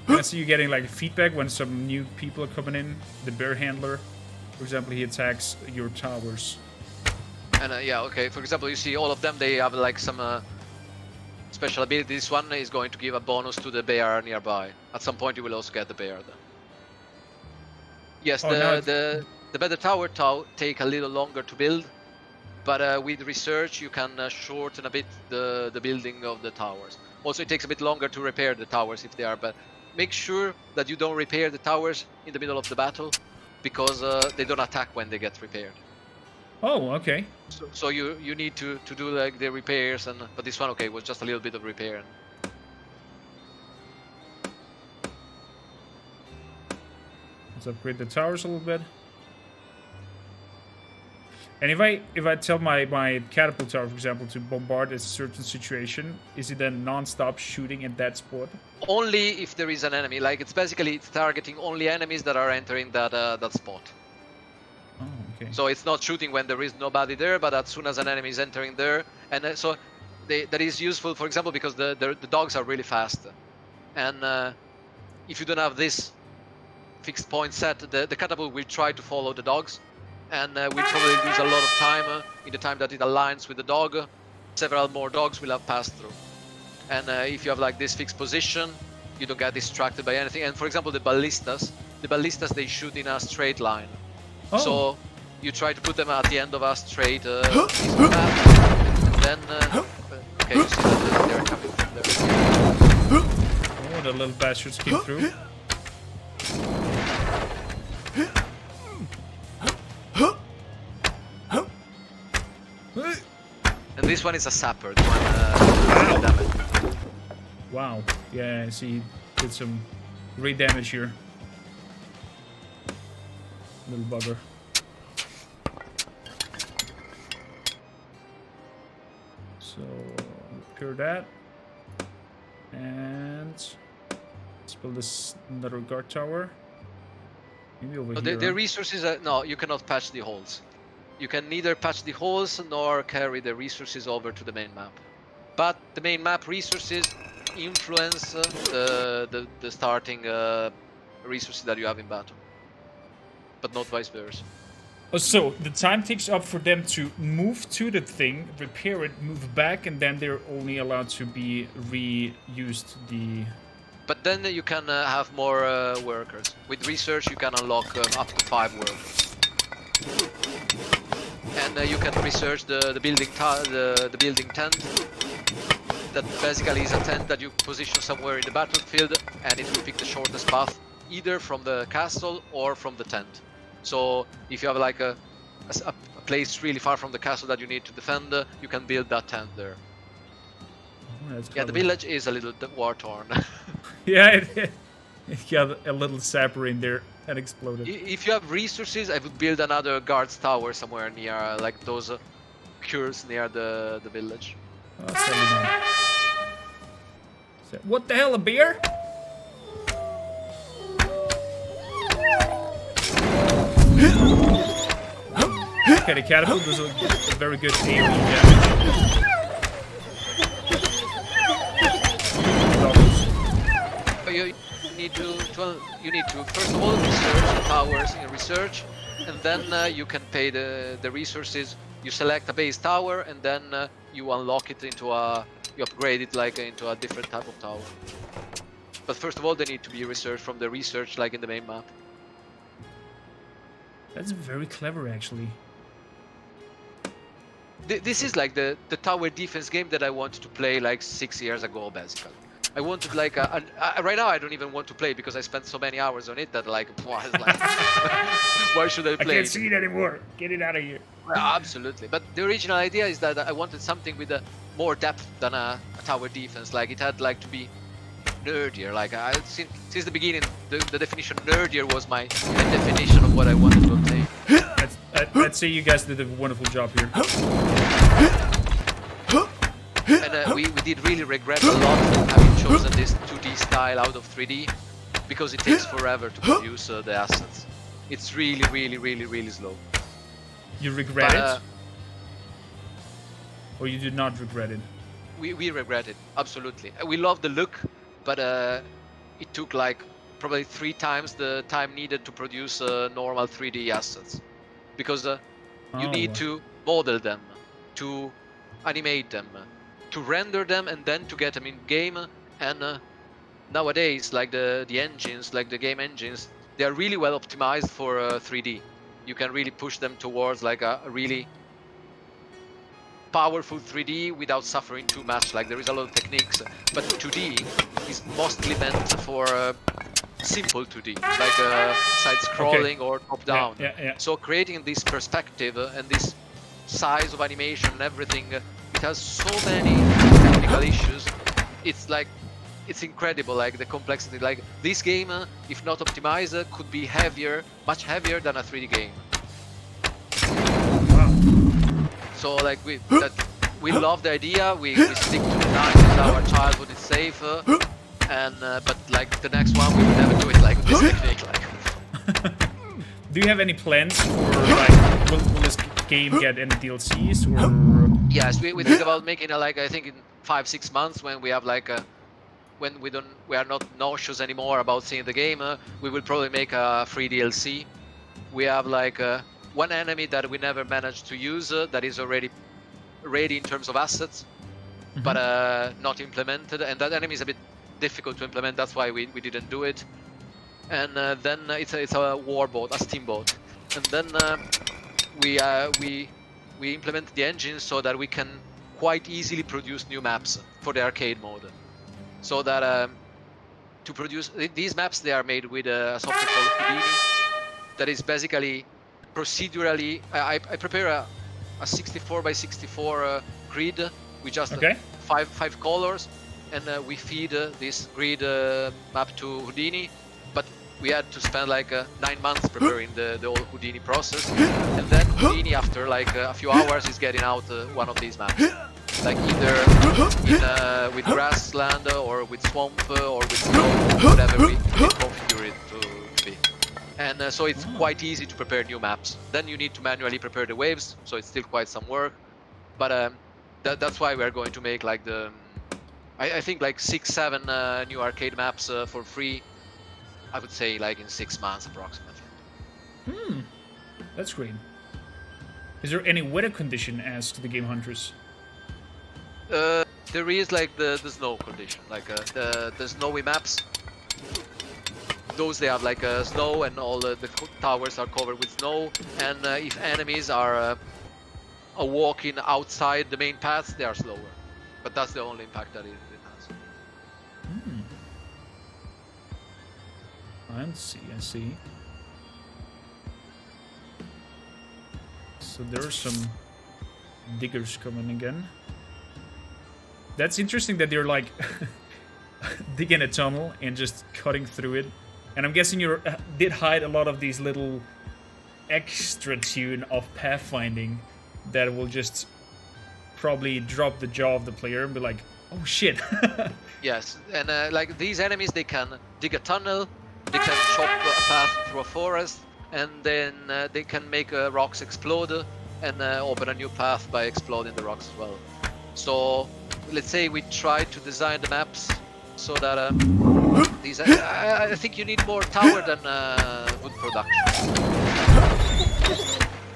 I see you getting like feedback when some new people are coming in. The bear handler, for example, he attacks your towers. And yeah, okay, for example, you see all of them, they have like some special ability. This one is going to give a bonus to the bear nearby. At some point you will also get the bear then. Yes, Oh, now the better tower take a little longer to build, but with research you can shorten a bit the building of the towers. Also, it takes a bit longer to repair the towers if they are, but make sure that you don't repair the towers in the middle of the battle, because they don't attack when they get repaired. Oh, okay. So you need to do like the repairs, and but this one, okay, was just a little bit of repair. And Let's upgrade the towers a little bit. And if I tell my catapult tower, for example, to bombard a certain situation, is it then non-stop shooting at that spot? only if there is an enemy. Like it's targeting only enemies that are entering that spot. Oh, okay. So it's not shooting when there is nobody there, but as soon as an enemy is entering there, and so that is useful, for example, because the dogs are really fast, and if you don't have this fixed point set, the catapult will try to follow the dogs, and will probably lose a lot of time in the time that it aligns with the dog. Several more dogs will have passed through, and if you have like this fixed position, you don't get distracted by anything. And for example, the ballistas they shoot in a straight line. Oh. So you try to put them at the end of a straight piece of map, and then okay, you see that they're coming from there. Oh, the little bastards came through. And this one is a sapper. The one damage. Wow. Yeah, I see. Did some great damage here. Little bugger. So repair that, and let's build this another guard tower. Maybe over No, here. the resources are, no, you cannot patch the holes. You can neither patch the holes nor carry the resources over to the main map. But the main map resources influence the starting resources that you have in battle, but not vice versa. Oh, so the time takes up for them to move to the thing, repair it, move back, and then they're only allowed to be reused. But then you can have more workers. With research, you can unlock up to 5 workers, and you can research the building tent. That basically is a tent that you position somewhere in the battlefield, and it will pick the shortest path, either from the castle or from the tent. So if you have like a place really far from the castle that you need to defend, you can build that tent there. Oh, that's Yeah, the clever. village is a little war-torn. Yeah, it got a little sapper in there and exploded. If you have resources, I would build another guards tower somewhere near, like those cures near the village. Oh, sadly not. What the hell, a bear? Okay, the catapult does a very good AoE damage. But you need to first of all research the towers in research, and then you can pay the resources. You select a base tower, and then you unlock it into you upgrade it like into a different type of tower. But first of all, they need to be researched from the research, like in the main map. That's very clever, actually. This is like the tower defense game that I wanted to play like 6 years ago, basically. I wanted like right now I don't even want to play because I spent so many hours on it that like, why should I play? I can't see it anymore. Get it out of here. Yeah, absolutely. But the original idea is that I wanted something with more depth than a tower defense. Like it had like to be nerdier. Like since the beginning, the definition nerdier was my definition of what I wanted to obtain. I'd say you guys did a wonderful job here. And we did really regret a lot having chosen this 2D style out of 3D, because it takes forever to produce the assets. It's really, really, really, really slow. You regret it? Or you did not regret it? We regret it, absolutely. We love the look, but it took like probably 3 times the time needed to produce normal 3D assets. Because you need to model them, to animate them, to render them, and then to get them in game. And nowadays, like the engines, like the game engines, they are really well optimized for 3D. You can really push them towards like a really powerful 3D without suffering too much. Like there is a lot of techniques, but 2D is mostly meant for simple 2D, like side-scrolling or top-down. Yeah. So creating this perspective and this size of animation and everything, it has so many technical issues. It's like, it's incredible, like the complexity. Like this game, if not optimized, could be heavier, much heavier than a 3D game. So like we love the idea. We stick to the 90s. Our childhood is safe, and but like the next one, we will never do it like this technique. Like. Do you have any plans for like will this game get any DLCs or? Yes, we think about making like I think in 5-6 months when we have like when we are not nauseous anymore about seeing the game, we will probably make a free DLC. We have like one enemy that we never managed to use that is already ready in terms of assets, but not implemented, and that enemy is a bit difficult to implement. That's why we didn't do it. And then it's a war boat, a steamboat, and then we implement the engine so that we can quite easily produce new maps for the arcade mode. So that to produce these maps, they are made with a software called Houdini that is basically procedurally. I prepare a 64 by 64 grid with just five colors, and we feed this grid map to Houdini. But we had to spend like 9 months preparing the whole Houdini process, and then Houdini, after like a few hours, is getting out one of these maps, like either with grassland or with swamp or with snow, whatever we configure it to be. And so it's quite easy to prepare new maps. Then you need to manually prepare the waves, so it's still quite some work. But that's why we're going to make like I think like 6-7 new arcade maps for free. I would say like in 6 months approximately. That's great. Is there any weather condition as to the Game Hunters? There is like the snow condition, like the snowy maps. Those they have like snow, and all the towers are covered with snow. And if enemies are walking outside the main paths, they are slower. But that's the only impact that it has. I see. So there are some diggers coming again. That's interesting that they're like digging a tunnel and just cutting through it. And I'm guessing you did hide a lot of these little extra tune of pathfinding that will just probably drop the jaw of the player and be like, oh shit. Yes, and like these enemies, they can dig a tunnel, they can chop a path through a forest, and then they can make rocks explode and open a new path by exploding the rocks as well. So let's say we try to design the maps so that these. I think you need more tower than wood production.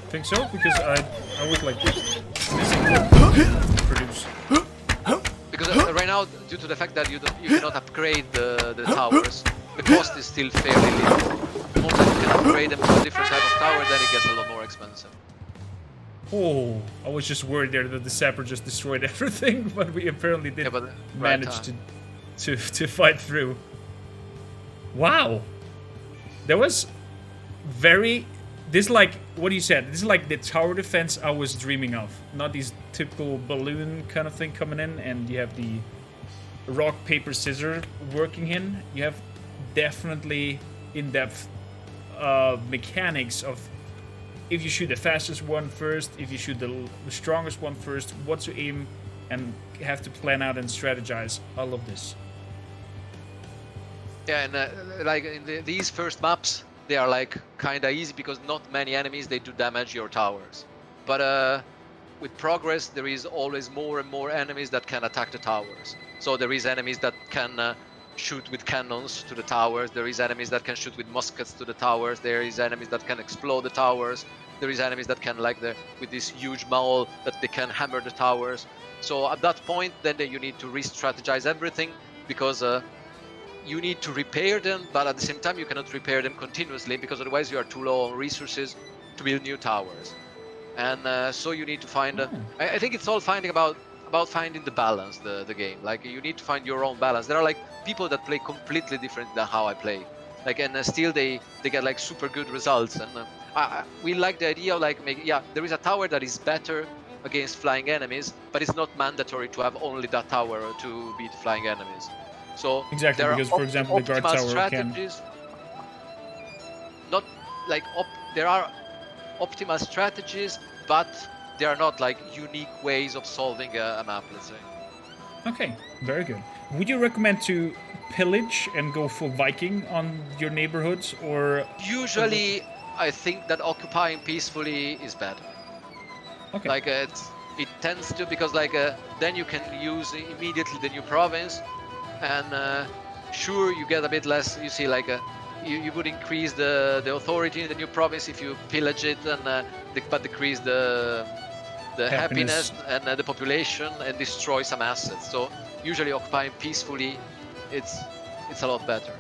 Think so? Because I would like missing wood to produce. Because right now, due to the fact that you cannot upgrade the towers, the cost is still fairly little. The moment that you can upgrade them to a different type of tower, then it gets a lot more expensive. Oh, I was just worried there that the sapper just destroyed everything, but we apparently did manage to fight through. Wow, that was very. This like what you said. This is like the tower defense I was dreaming of. Not these typical balloon kind of thing coming in, and you have the rock paper scissors working in. You have definitely in-depth mechanics of if you shoot the fastest one first, if you shoot the strongest one first, what to aim, and have to plan out and strategize. I love this. Yeah, and like in these first maps, they are like kinda easy because not many enemies they do damage your towers. But with progress, there is always more and more enemies that can attack the towers. So there is enemies that can shoot with cannons to the towers. There is enemies that can shoot with muskets to the towers. There is enemies that can explode the towers. There is enemies that can with this huge maul that they can hammer the towers. So at that point, then you need to re-strategize everything because you need to repair them, but at the same time you cannot repair them continuously because otherwise you are too low on resources to build new towers. And so you need to find. I think it's all finding about finding the balance, the game. Like you need to find your own balance. There are like people that play completely different than how I play. Like and still they get like super good results. And we like the idea of like there is a tower that is better against flying enemies, but it's not mandatory to have only that tower to beat flying enemies. So Exactly, there because are for example, the guard optimal tower strategies. Not like there are optimal strategies, but they are not like unique ways of solving a map, let's say. Okay, very good. Would you recommend to pillage and go full Viking on your neighborhoods, or Usually, I think that occupying peacefully is better. okay? Like it tends to, because like then you can use immediately the new province, and sure you get a bit less. You see, like you would increase the authority in the new province if you pillage it, and but decrease the happiness and the population and destroy some assets. So usually occupying peacefully, it's a lot better.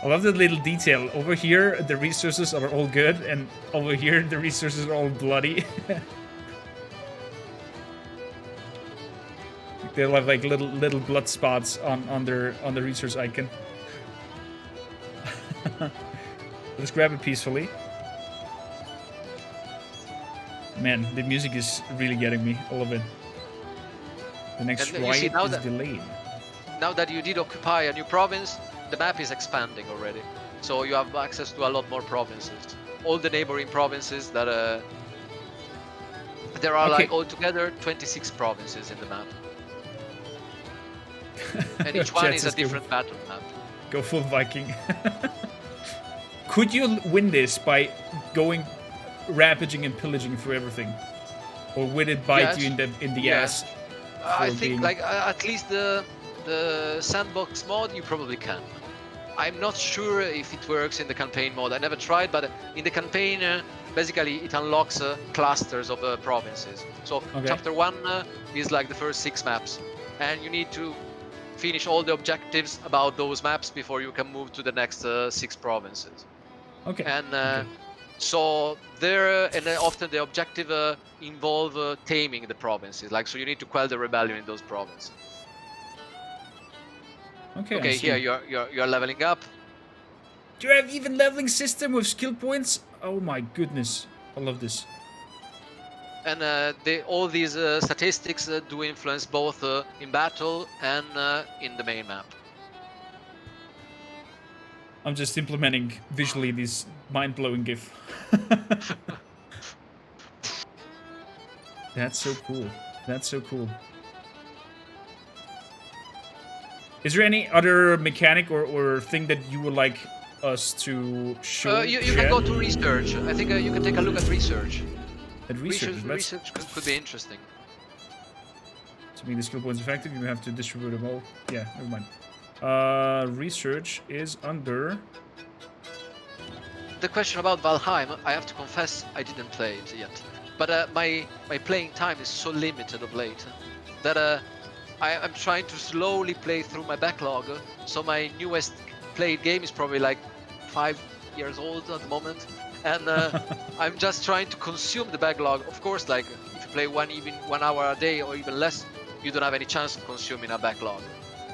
I love that little detail. Over here, the resources are all good, and over here, the resources are all bloody. They'll have like little blood spots on the resource icon. Let's grab it peacefully. Man, the music is really getting me. I love it. The next And you see, riot is delayed. Now that you did occupy a new province, the map is expanding already. So you have access to a lot more provinces. All the neighboring provinces that there are like altogether 26 provinces in the map. And each one is a different battle map. Go full Viking. Could you win this by going rampaging and pillaging through everything, or would it bite you in the ass? I think like at least the Sandbox mod you probably can. I'm not sure if it works in the campaign mode. I never tried, but in the campaign basically it unlocks clusters of provinces. So chapter 1 is like the first 6 maps, and you need to finish all the objectives about those maps before you can move to the next 6 provinces. Okay. And so there, and often the objective involve taming the provinces. Like, so you need to quell the rebellion in those provinces. Okay. Here you're leveling up. Do you have even leveling system with skill points? Oh my goodness, I love this. And all these statistics do influence both in battle and in the main map. I'm just implementing visually this mind-blowing GIF. That's so cool. That's so cool. Is there any other mechanic or thing that you would like us to show? You can go to research. I think you can take a look at research. At research could be interesting. To make the skill points effective, you have to distribute them all. Yeah, never mind. Research is under... The question about Valheim, I have to confess, I didn't play it yet. But my playing time is so limited of late that I'm trying to slowly play through my backlog. So my newest played game is probably like 5 years old at the moment. And I'm just trying to consume the backlog. Of course, like if you play 1 hour a day or even less, you don't have any chance of consuming a backlog,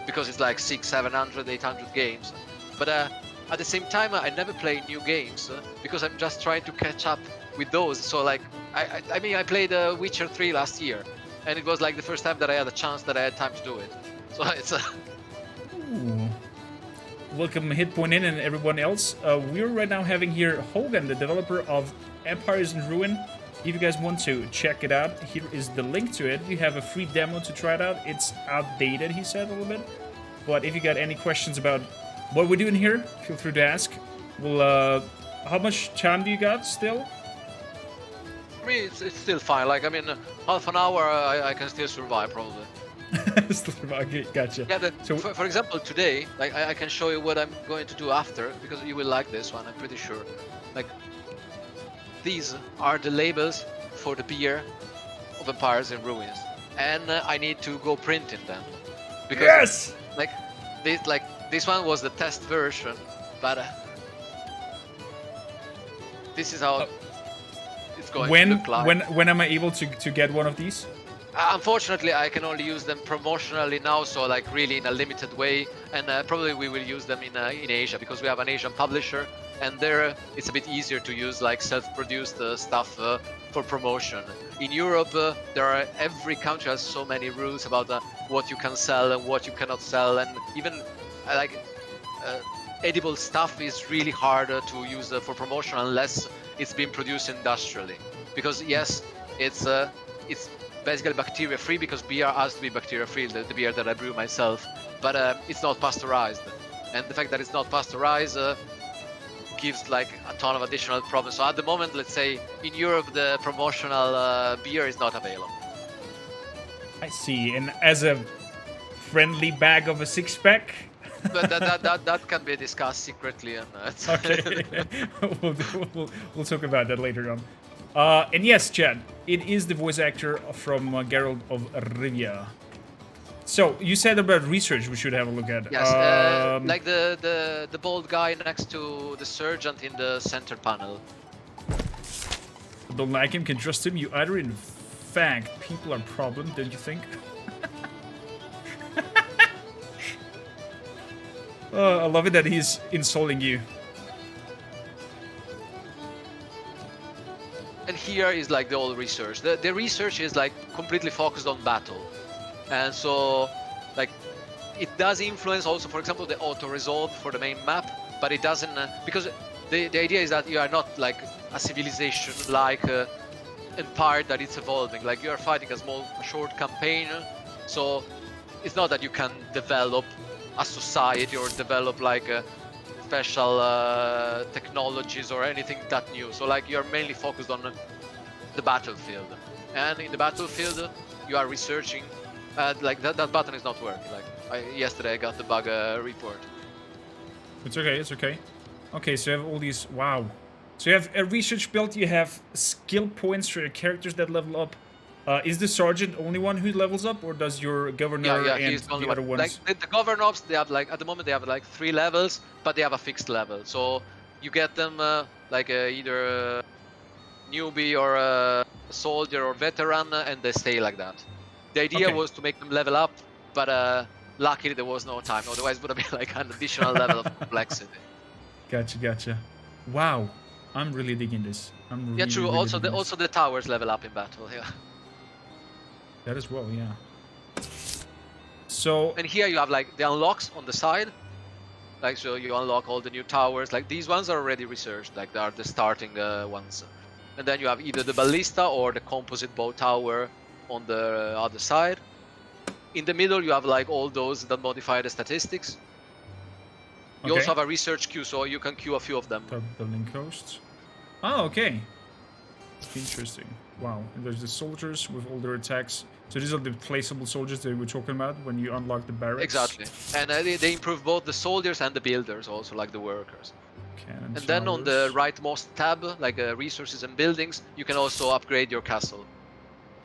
because it's like 600, 700, 800 games. But at the same time, I never play new games because I'm just trying to catch up with those. So like, I mean, I played Witcher 3 last year, and it was like the first time that I had a chance that I had time to do it. So it's Ooh. Welcome Hitpoint in and everyone else. We're right now having here Hogan, the developer of Empires in Ruin. If you guys want to check it out, here is the link to it. You have a free demo to try it out. It's outdated, he said, a little bit. But if you got any questions about what we're doing here, feel free to ask. Well, how much time do you got still? For me, it's still fine. Like, I mean, half an hour, I can still survive, probably. Okay, gotcha. Yeah, so, for example, today, like, I can show you what I'm going to do after, because you will like this one, I'm pretty sure. Like, these are the labels for the beer of Empires in Ruins, and I need to go printing them. Because, yes! Like this one was the test version, but this is how it's going to look like. When am I able to get one of these? Unfortunately, I can only use them promotionally now, so like really in a limited way, and probably we will use them in Asia because we have an Asian publisher, and there it's a bit easier to use like self-produced stuff for promotion. In Europe, every country has so many rules about what you can sell and what you cannot sell, and even edible stuff is really hard to use for promotion unless it's been produced industrially. Because yes, it's basically bacteria free because beer has to be bacteria free, the beer that I brew myself, but it's not pasteurized, and the fact that it's not pasteurized gives like a ton of additional problems. So at the moment, let's say in Europe, the promotional beer is not available. I see. And as a friendly bag of a 6-pack. But that can be discussed secretly, and okay. we'll talk about that later on. And yes, Chad, it is the voice actor from Gerald of Rivia. So you said about research we should have a look at. Yes, like the bald guy next to the sergeant in the center panel. Don't like him, can trust him. You either in fact people are problem, don't you think? I love it that he's insulting you. And here is like the old research. The research is like completely focused on battle. And so like it does influence also, for example, the auto resolve for the main map, but it doesn't because the idea is that you are not like a civilization like empire that it's evolving. Like you are fighting a short campaign, so it's not that you can develop a society or develop like special technologies or anything that new. So like you're mainly focused on the battlefield, and in the battlefield you are researching. Like that button is not working. Like yesterday I got the bug report. It's okay. It's okay. Okay, so you have all these. Wow. So you have a research build. You have skill points for your characters that level up. Is the sergeant only one who levels up, or does your governor and he's the only the other one. ones? Like the governors, they have like at the moment they have like 3 levels, but they have a fixed level. So you get them like either a newbie or a soldier or veteran, and they stay like that. The idea was to make them level up, but luckily there was no time. Otherwise, it would have been like an additional level of complexity. Gotcha. Wow, I'm really digging this. I'm really, yeah, true. Really Also the towers level up in battle. Yeah. That as well, yeah. So and here you have like the unlocks on the side, like so you unlock all the new towers. Like these ones are already researched, like they are the starting ones. And then you have either the ballista or the composite bow tower on the other side. In the middle you have like all those that modify the statistics. You also have a research queue, so you can queue a few of them. Top building coasts. Oh, okay. Interesting. Wow. And there's the soldiers with all their attacks. So these are the placeable soldiers that we were talking about when you unlock the barracks. Exactly. And they improve both the soldiers and the builders, also like the workers. Cannon and then on the towers. rightmost tab, like resources and buildings, you can also upgrade your castle.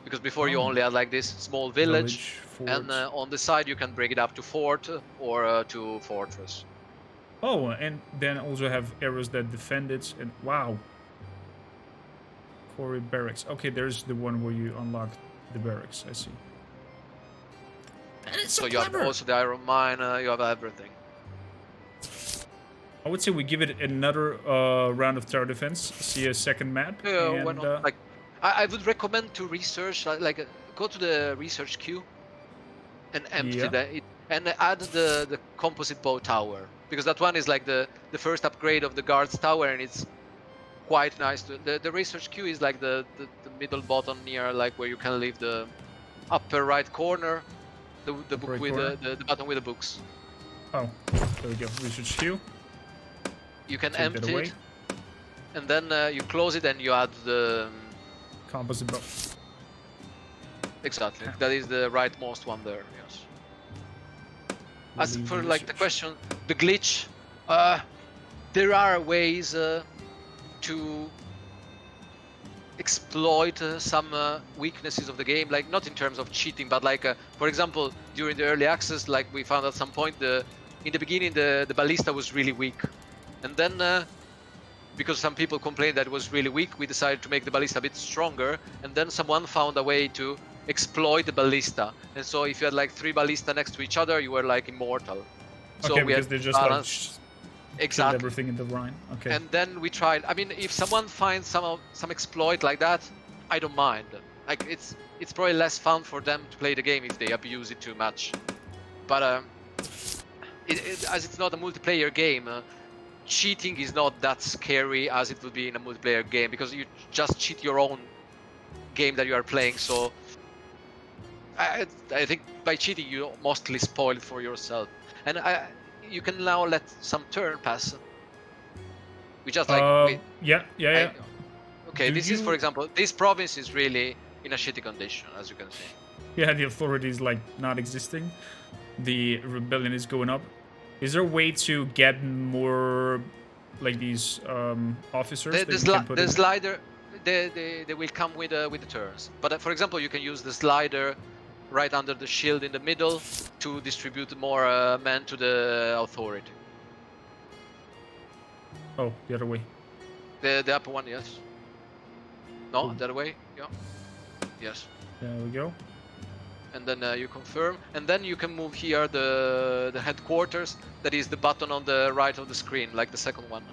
Because before you only had like this small village and on the side you can bring it up to fort or to fortress. Oh, and then also have areas that defend it. And wow. Quarry barracks. Okay, there's the one where you unlock the barracks. I see. That is so you have also the iron mine. You have everything. I would say we give it another round of tower defense. See a second map. Yeah, and, why not? Like, I would recommend to research, like go to the research queue and empty it and add the composite bow tower, because that one is like the first upgrade of the guards tower, and it's quite nice. The research queue is like the middle bottom near like where you can leave the upper right corner, the book with the button with the books. Oh, there we go. Research queue. You can empty it, and then you close it and you add the composite bow. Exactly. That is the rightmost one there. Yes. As for like the question, the glitch, there are ways to exploit some weaknesses of the game, like not in terms of cheating, but like for example, during the early access, like we found at some point the in the beginning the ballista was really weak, and then because some people complained that it was really weak, we decided to make the ballista a bit stronger, and then someone found a way to exploit the ballista, and so if you had like 3 ballista next to each other, you were like immortal. So Okay, we because had they're just balance. like killed Exactly. everything in the Rhine. Okay. And then we tried. I mean, if someone finds some exploit like that, I don't mind. Like it's probably less fun for them to play the game if they abuse it too much. But as it's not a multiplayer game, cheating is not that scary as it would be in a multiplayer game, because you just cheat your own game that you are playing. So I think by cheating you mostly spoil it for yourself. And you can now let some turn pass. We just like wait. Yeah. Okay, Do this is, for you- example, this province is really in a shitty condition, as you can see. Yeah, the authority is like not existing. The rebellion is going up. Is there a way to get more like these officers The, that the, you can sli- put the in? slider, they will come with the turns. But for example, you can use the slider right under the shield in the middle to distribute more men to the authority. Oh, the other way. The upper one, yes. No, Cool. the other way, yeah. Yes. There we go. And then you confirm, and then you can move here the headquarters. That is the button on the right of the screen, like the second one.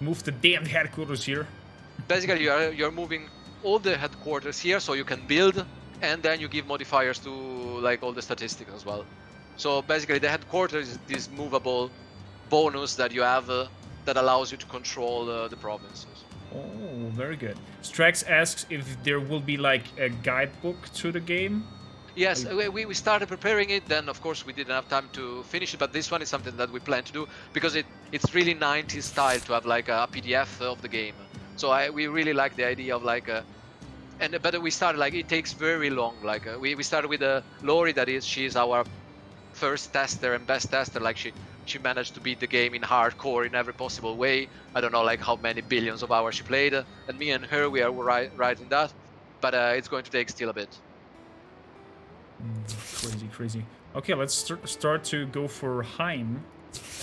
Move the damn headquarters here. Basically, you're moving all the headquarters here, so you can build, and then you give modifiers to like all the statistics as well. So basically, the headquarters is this movable bonus that you have that allows you to control the provinces. Oh, very good. Strax asks if there will be like a guidebook to the game. Yes, we started preparing it, then of course we didn't have time to finish it, but this one is something that we plan to do, because it's really 90s style to have like a PDF of the game. So we really like the idea of like but we started like, it takes very long, like we started with Lori, she's our first tester and best tester, like she managed to beat the game in hardcore in every possible way. I don't know like how many billions of hours she played, and me and her, we are writing that, but it's going to take still a bit. Crazy. Okay, let's start to go for Heim.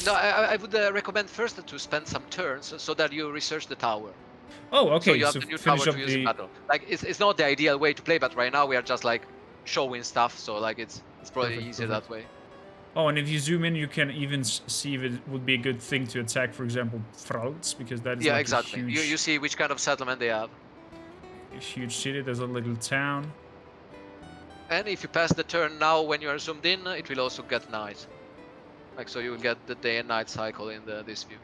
No, I would recommend first to spend some turns so that you research the tower. Oh, okay. So you have the new tower finish up to use in battle. Like it's not the ideal way to play, but right now we are just like showing stuff, so like it's probably easier that way. Oh, and if you zoom in, you can even see if it would be a good thing to attack, for example, Frauds, because that is Yeah, like exactly. a huge, You see which kind of settlement they have. a huge city. There's a little town. And if you pass the turn now when you are zoomed in, it will also get night. Like so you will get the day and night cycle in this view.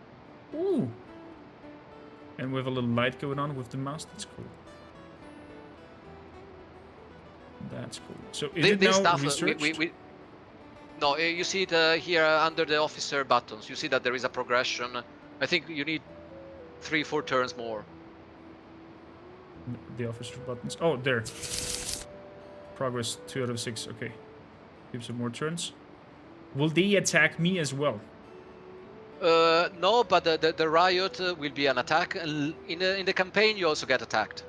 Ooh. And with a little light going on with the mouse, that's cool. That's cool. So is it This now stuff researched? no, you see it here under the officer buttons. You see that there is a progression. I think you need 3-4 turns more. The officer buttons. Oh, there. Progress 2 out of 6. Okay. Give some more turns. Will they attack me as well? No, but the riot will be an attack. And in the campaign, you also get attacked.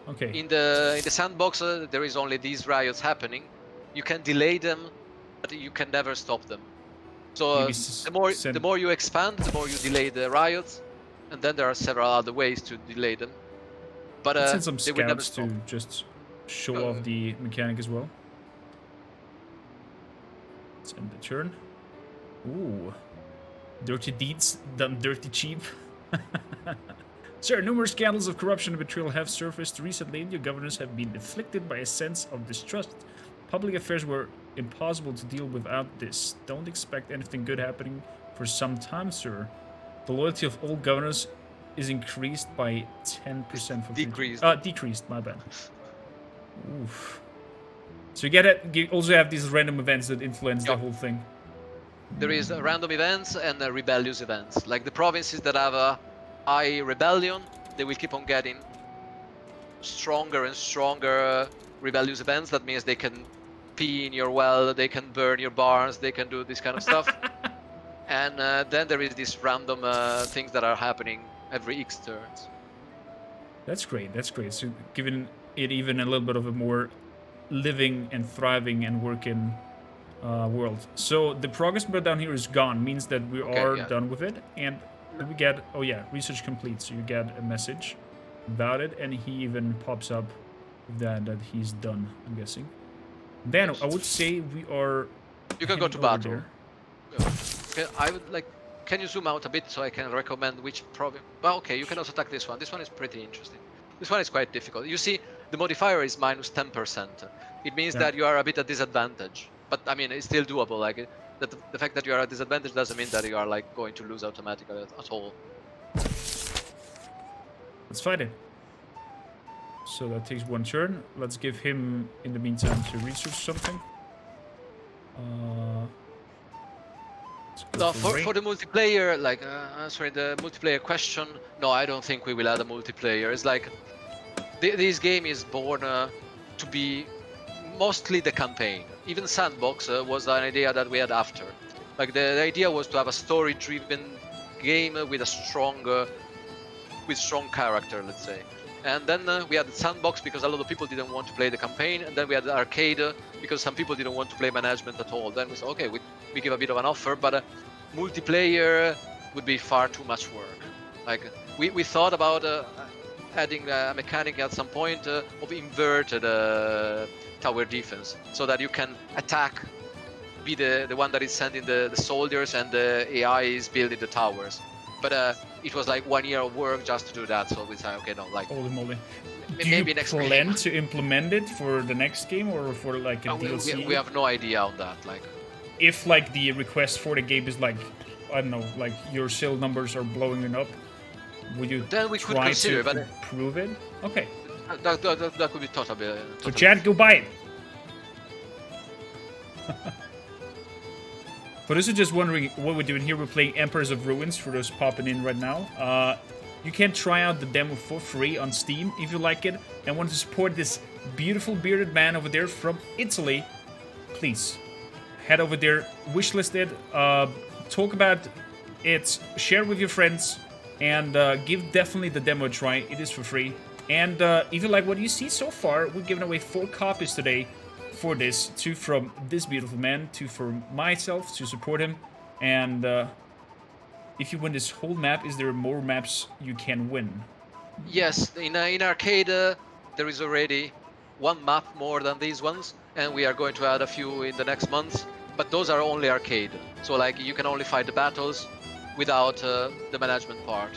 Okay. In the sandbox, there is only these riots happening. You can delay them, but you can never stop them. So the more you expand, the more you delay the riots, and then there are several other ways to delay them. But send some they will never scouts stop. to just show off the mechanic as well. Let's end the turn. Ooh. Dirty deeds done dirty cheap. Sir, numerous scandals of corruption and betrayal have surfaced recently, and your governors have been afflicted by a sense of distrust. Public affairs were impossible to deal without this. Don't expect anything good happening for some time, sir. The loyalty of all governors is increased by 10% for Decreased. Decreased, my bad. Oof. So you get it. You also have these random events that influence the whole thing. There is random events and rebellious events. Like the provinces that have a high rebellion, they will keep on getting stronger and stronger rebellious events. That means they can pee in your well, they can burn your barns, they can do this kind of stuff. And then there is these random things that are happening every X turns. That's great. That's great. So giving it even a little bit of a more living and thriving and working world. So the progress bar down here is gone, means that we Okay, are yeah. done with it. And we get, oh yeah, research complete. So you get a message about it, and he even pops up that he's done, I'm guessing. Then Yes. I would say we are You can go heading to over battle. there. Yeah. Okay, I would like. Can you zoom out a bit so I can recommend which province? Well, okay, you can also attack this one. This one is pretty interesting. This one is quite difficult. You see, the modifier is minus 10%. It means Yeah. that you are a bit at disadvantage. But I mean, it's still doable. Like that, the fact that you are at disadvantage doesn't mean that you are like going to lose automatically at all. Let's fight it. So that takes one turn. Let's give him, in the meantime, to research something. Let's go No, for for the multiplayer, like answering the multiplayer question, no, I don't think we will add a multiplayer. It's like this game is born to be mostly the campaign. Even Sandbox was an idea that we had after. Like the idea was to have a story-driven game with a strong character, let's say. And then we had the Sandbox because a lot of people didn't want to play the campaign, and then we had the arcade because some people didn't want to play management at all. Then we said, okay, we give a bit of an offer, but multiplayer would be far too much work. Like we thought about adding a mechanic at some point of inverted tower defense, so that you can attack, be the one that is sending the soldiers, and the AI is building the towers. But it was like 1 year of work just to do that, so we said, okay, no, like Holy moly. Do maybe you next plan game. to implement it for the next game or for like a DLC? We have no idea on that. Like, If like the request for the game is like, I don't know, like your sale numbers are blowing up, would you then we could try consider, to but improve it? Okay. that could be totally. So totally Chad, go buy it. For those who are just wondering what we're doing here, we're playing Emperors of Ruins for those popping in right now. You can try out the demo for free on Steam if you like it and want to support this beautiful bearded man over there from Italy. Please head over there, wishlist it, talk about it, share with your friends, and give definitely the demo a try. It is for free. And if you like what you see so far, we're giving away 4 copies today for this, 2 from this beautiful man, 2 for myself to support him. And if you win this whole map, is there more maps you can win? Yes, in arcade there is already 1 map more than these ones, and we are going to add a few in the next months. But those are only arcade, so like you can only fight the battles without the management part.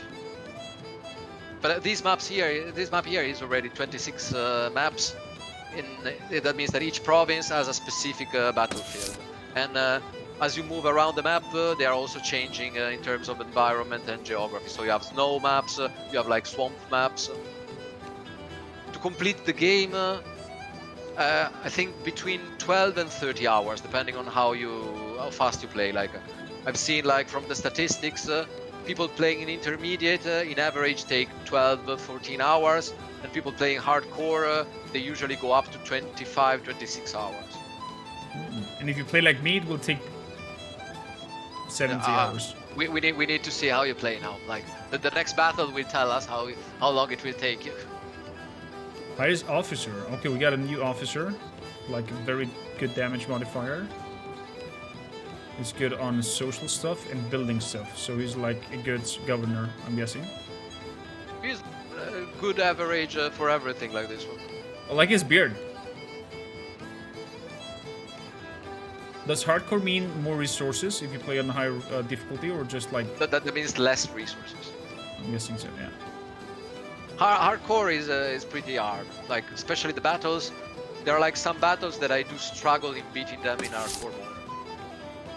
But this map here is already 26 maps. That means that each province has a specific battlefield, and as you move around the map, they are also changing in terms of environment and geography. So you have snow maps, you have like swamp maps. To complete the game, I think between 12 and 30 hours, depending on how fast you play. Like I've seen, like from the statistics, people playing in intermediate in average take 12, 14 hours, and people playing hardcore, they usually go up to 25, 26 hours. And if you play like me, it will take 70 hours. We need to see how you play now. Like the next battle will tell us how long it will take you. Highest officer. Okay, we got a new officer. Like a very good damage modifier. He's good on social stuff and building stuff. So he's like a good governor, I'm guessing. He's good average for everything like this one. I like his beard. Does hardcore mean more resources if you play on higher difficulty, or just like... That means less resources. I'm guessing so, yeah. Hardcore is pretty hard. Like, especially the battles. There are like some battles that I do struggle in beating them in hardcore mode.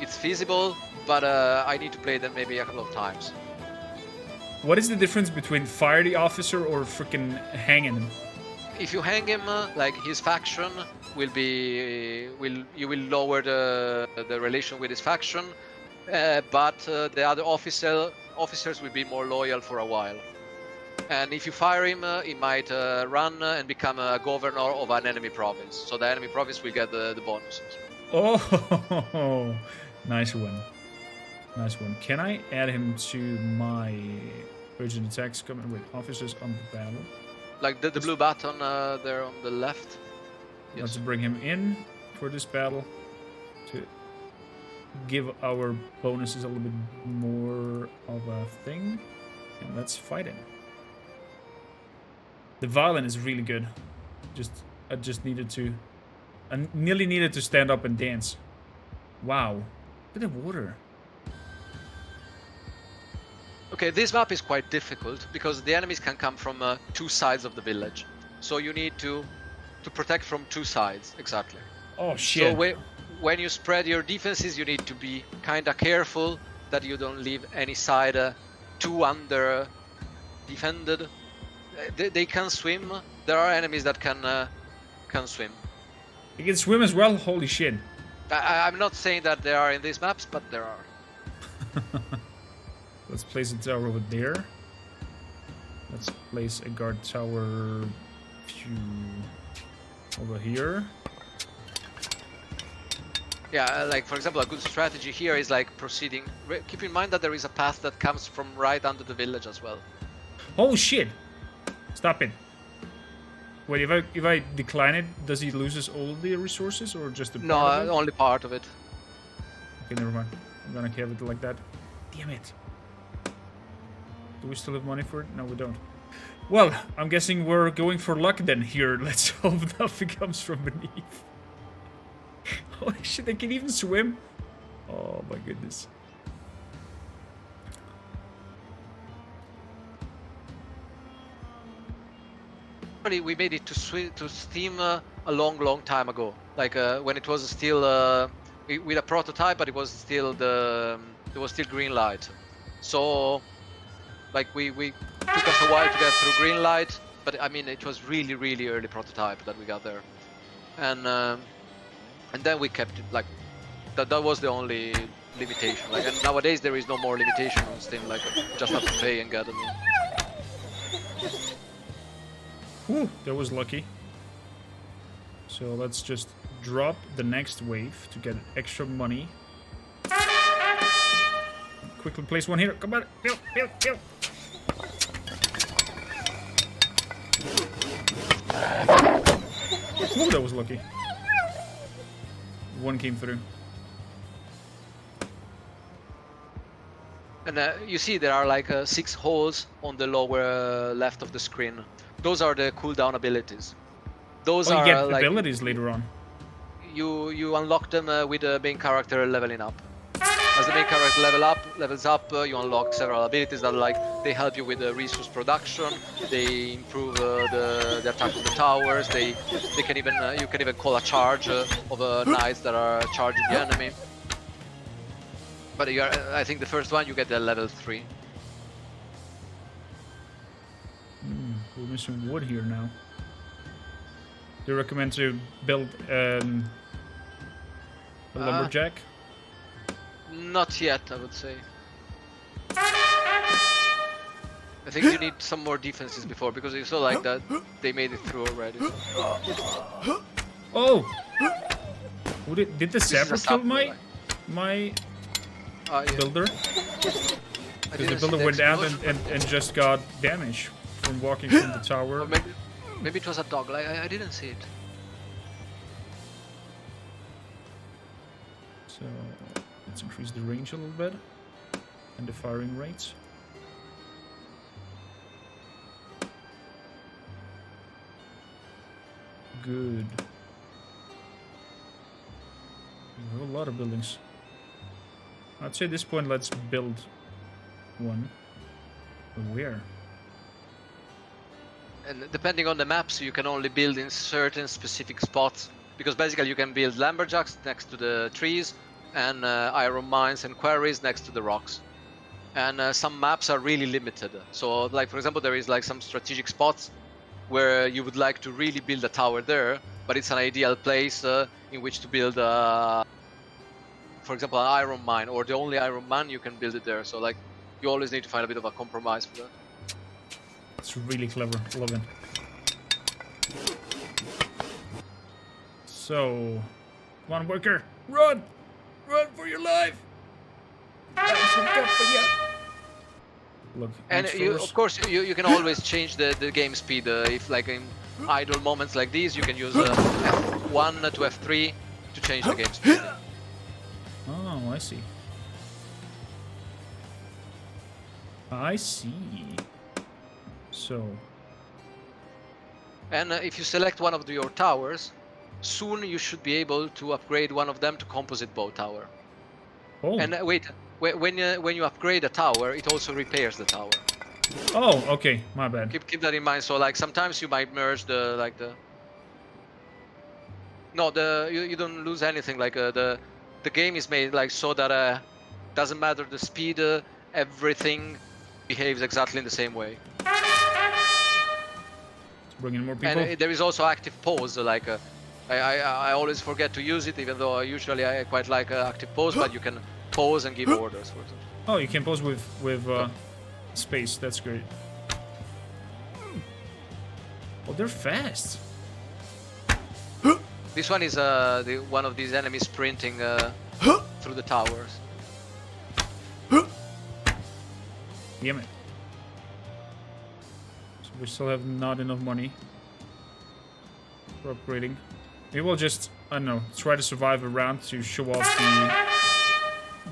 It's feasible, but I need to play them maybe a couple of times. What is the difference between fire the officer or freaking hanging him? If you hang him, like his faction will be you will lower the relation with his faction, but the other officers will be more loyal for a while. And if you fire him, he might run and become a governor of an enemy province. So the enemy province will get the bonuses. Oh, nice one. Nice one. Can I add him to my urgent attacks? Coming with officers on the battle. Like the blue button there on the left. Let's bring him in for this battle. give our bonuses a little bit more of a thing. And let's fight him. The violin is really good. I just needed to... I nearly needed to stand up and dance. Wow. Look at the water. Okay, this map is quite difficult because the enemies can come from two sides of the village. So you need to protect from two sides, exactly. Oh shit. So when you spread your defenses, you need to be kinda careful that you don't leave any side too under defended. They can swim. There are enemies that can swim. You can swim as well? Holy shit. I'm not saying that there are in these maps, but there are. Let's place a tower over there. Let's place a guard tower over here. Yeah, like for example, a good strategy here is like proceeding. Keep in mind that there is a path that comes from right under the village as well. Oh shit! Stop it. Wait, if I decline it, does he loses all the resources or just the part of it? Only part of it. Okay, never mind. I'm gonna have it like that. Damn it. Do we still have money for it? No, we don't. Well, I'm guessing we're going for luck then here. Let's hope nothing comes from beneath. Holy shit, they can even swim? Oh my goodness. We made it to Steam a long time ago. Like when it was still with a prototype, but it was still there was still green light. So like we took us a while to get through green light, but I mean it was really early prototype that we got there, and then we kept it like that was the only limitation. Like, and nowadays there is no more limitation on Steam. Like you just have to pay and get them. Whew, that was lucky. So let's just drop the next wave to get extra money. Quickly place one here. Come on, build. Ooh, that was lucky. One came through. And you see there are like 6 holes on the lower left of the screen. Those are the cooldown abilities. Those are you get like abilities later on. You unlock them with the main character leveling up. As the main character levels up, you unlock several abilities that like they help you with the resource production. They improve the attack of the towers. They can even you can even call a charge of knights that are charging the enemy. But I think the first one you get the level 3. We're missing wood here now. Do you recommend to build a lumberjack? Not yet, I would say. I think you need some more defenses before, because you saw like that they made it through already. Oh! Did the sapper kill my builder? Because the builder went out and just got damage from walking from the tower. Or maybe it was a dog. Like I didn't see it. So let's increase the range a little bit and the firing rates. Good. We have a lot of buildings. I'd say at this point let's build one. But where? And depending on the maps, you can only build in certain specific spots. Because basically you can build lumberjacks next to the trees and iron mines and quarries next to the rocks. And some maps are really limited. So like for example there is like some strategic spots where you would like to really build a tower there, but it's an ideal place in which to build for example an iron mine, or the only iron mine you can build it there. So like you always need to find a bit of a compromise for that. It's really clever, love it. So, come on, worker, run! Run for your life! Look, And of course, you can always change the game speed. If like in idle moments like these, you can use F1 to F3 to change the game speed. Oh, I see. I see. So, And if you select one of your towers, soon you should be able to upgrade one of them to composite bow tower. oh, And wait, when you upgrade a tower, it also repairs the tower. oh, okay, my bad. Keep that in mind. So like sometimes you might merge the. No, you don't lose anything. Like the game is made like so that doesn't matter the speed, everything behaves exactly in the same way. Let's bring in more people. And there is also active pause. Like I always forget to use it, even though usually I quite like active pause. But you can pause and give orders, for example. Oh, you can pause with space. That's great. Oh, they're fast. This one is one of these enemies sprinting through the towers. Damn it. So we still have not enough money for upgrading. Maybe we'll just, I don't know, try to survive a round to show off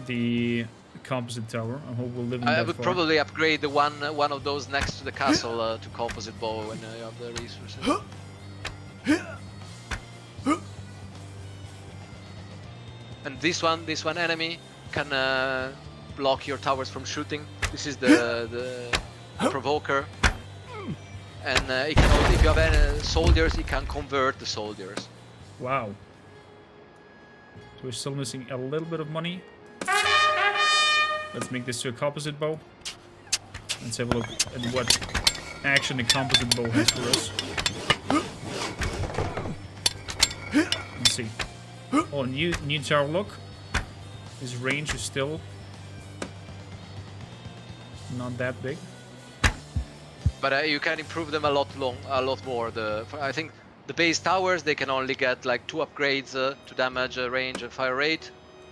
the composite tower. I hope we'll live in I that would far. probably upgrade the one of those next to the castle to composite bow when you have the resources. And this one enemy can block your towers from shooting. This is the provoker, and it can also, if you have any soldiers, it can convert the soldiers. Wow. So we're still missing a little bit of money. Let's make this to a composite bow. Let's have a look at what action the composite bow has for us. Let's see. Oh, new tower look. His range is still not that big. But you can improve them a lot more. I think the base towers, they can only get like 2 upgrades to damage, range, and fire rate,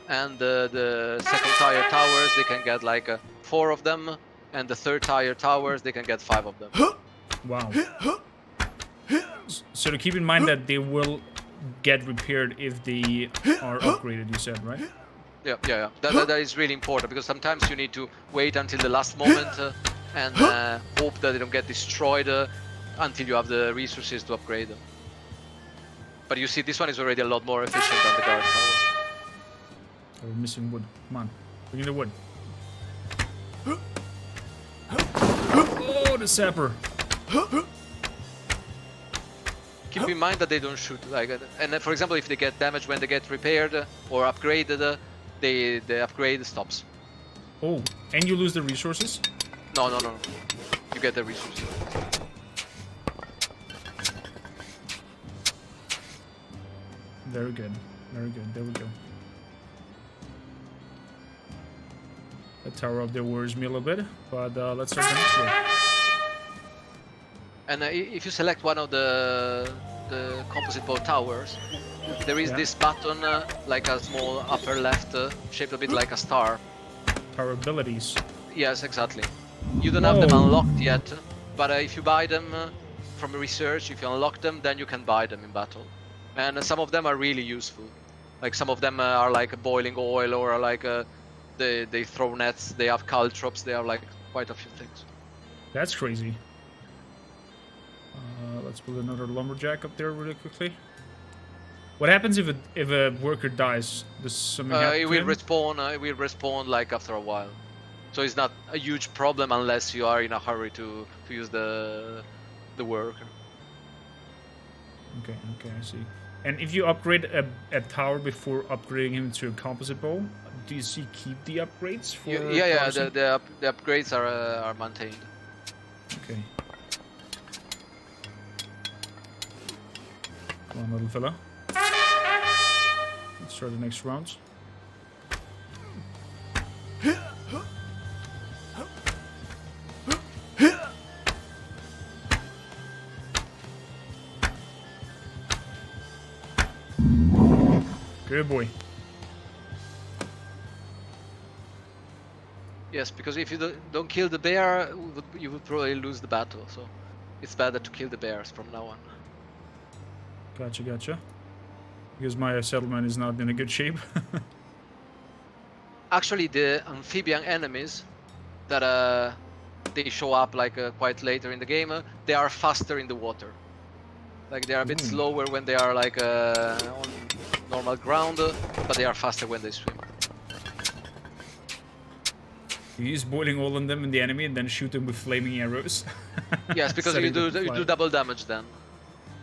and the second tier towers they can get like 4 of them, and the third tier towers they can get 5 of them. Wow. So to keep in mind that they will get repaired if they are upgraded, you said, right? Yeah. That is really important, because sometimes you need to wait until the last moment and hope that they don't get destroyed until you have the resources to upgrade them. But you see, this one is already a lot more efficient than the guard tower. Oh, we're missing wood. Come on. Bring in the wood. Oh, the sapper. Keep in mind that they don't shoot like, and for example, if they get damaged when they get repaired or upgraded, the upgrade stops. Oh, and you lose the resources? No. You get the resources. Very good. Very good. There we go. The tower up there worries me a little bit, but let's start the next one. And if you select one of the composite bow towers, there is this button, like a small upper left, shaped a bit like a star. Power abilities. Yes, exactly. You don't have them unlocked yet, but if you buy them from research, if you unlock them, then you can buy them in battle. And some of them are really useful. Like some of them are like boiling oil, or like they throw nets, they have caltrops, they have like quite a few things. That's crazy. Let's put another lumberjack up there really quickly. What happens if a worker dies? Does something happen It to will him? respawn. It will respawn like after a while. So it's not a huge problem unless you are in a hurry to use the worker. Okay, I see. And if you upgrade a tower before upgrading him to a composite bow, do you see keep the upgrades for? Yeah. parsing? The upgrades are maintained. Okay. Come on, little fella. Let's start the next round. Good boy. Yes, because if you don't kill the bear, you would probably lose the battle. So it's better to kill the bears from now on. Gotcha. Because my settlement is not in a good shape. actually the amphibian enemies that they show up like quite later in the game, they are faster in the water. Like they are a bit slower when they are like on normal ground, but they are faster when they swim. You use boiling oil on them and the enemy, and then shoot them with flaming arrows. Yes, because Setting you them to do fly. double damage then.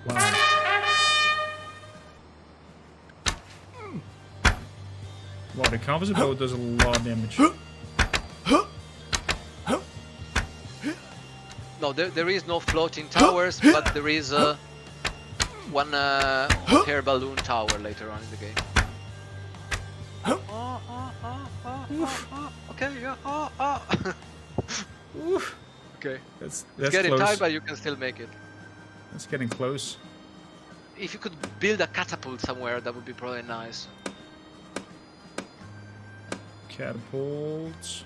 Wow. Wow, the composite bow does a lot of damage. No, there is no floating towers, but there is one air balloon tower later on in the game. Okay, yeah. Oof. Okay. That's It's getting close. tight, but you can still make it. That's getting close. If you could build a catapult somewhere, that would be probably nice. Catapult.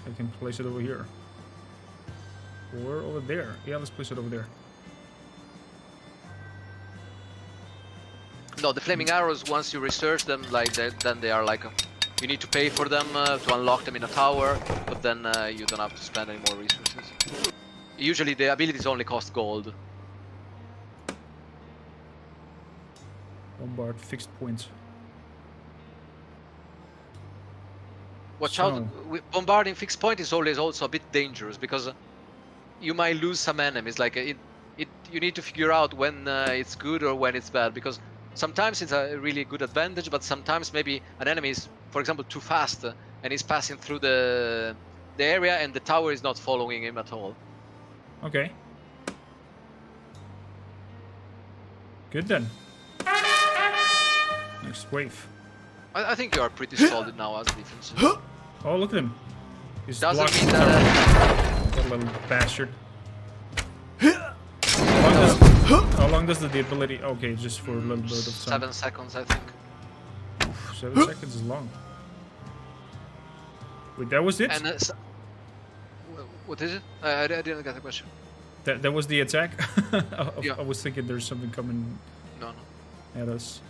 I can place it over here. Or over there. Yeah, let's place it over there. No, the flaming arrows, once you research them, like then they are like you need to pay for them to unlock them in a tower, but then you don't have to spend any more resources. Usually the abilities only cost gold. Bombard fixed points. Watch So- out, bombarding fixed point is always also a bit dangerous because you might lose some enemies. Like you need to figure out when it's good or when it's bad, because sometimes it's a really good advantage, but sometimes maybe an enemy is, for example, too fast and he's passing through the area and the tower is not following him at all. Okay. Good then. Next wave. I think you are pretty solid now as defense. Oh, look at him. He's Doesn't blocking mean the tower. that. That little bastard. How long does the ability? Okay, just for a little bit of time. 7 seconds, I think. Oof, 7 seconds is long. Wait, that was it? And what is it? I didn't get the question. That was the attack? Yeah. I was thinking there's something coming No. at us.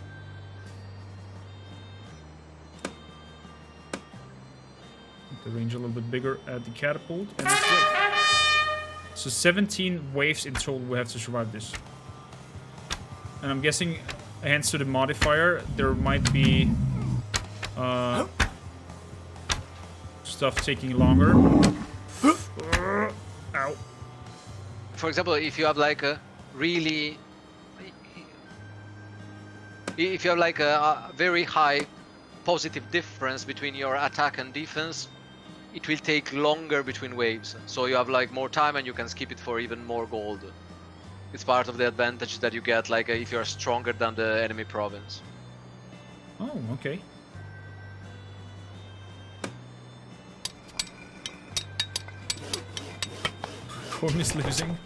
Make the range a little bit bigger at the catapult and next wave. So 17 waves in total we have to survive this. And I'm guessing, hands to the modifier, there might be stuff taking longer. Ow. For example, if you have like a really, if you have like a very high positive difference between your attack and defense, it will take longer between waves. So you have like more time and you can skip it for even more gold. It's part of the advantage that you get, like if you're stronger than the enemy province. Oh, okay. Corm is losing.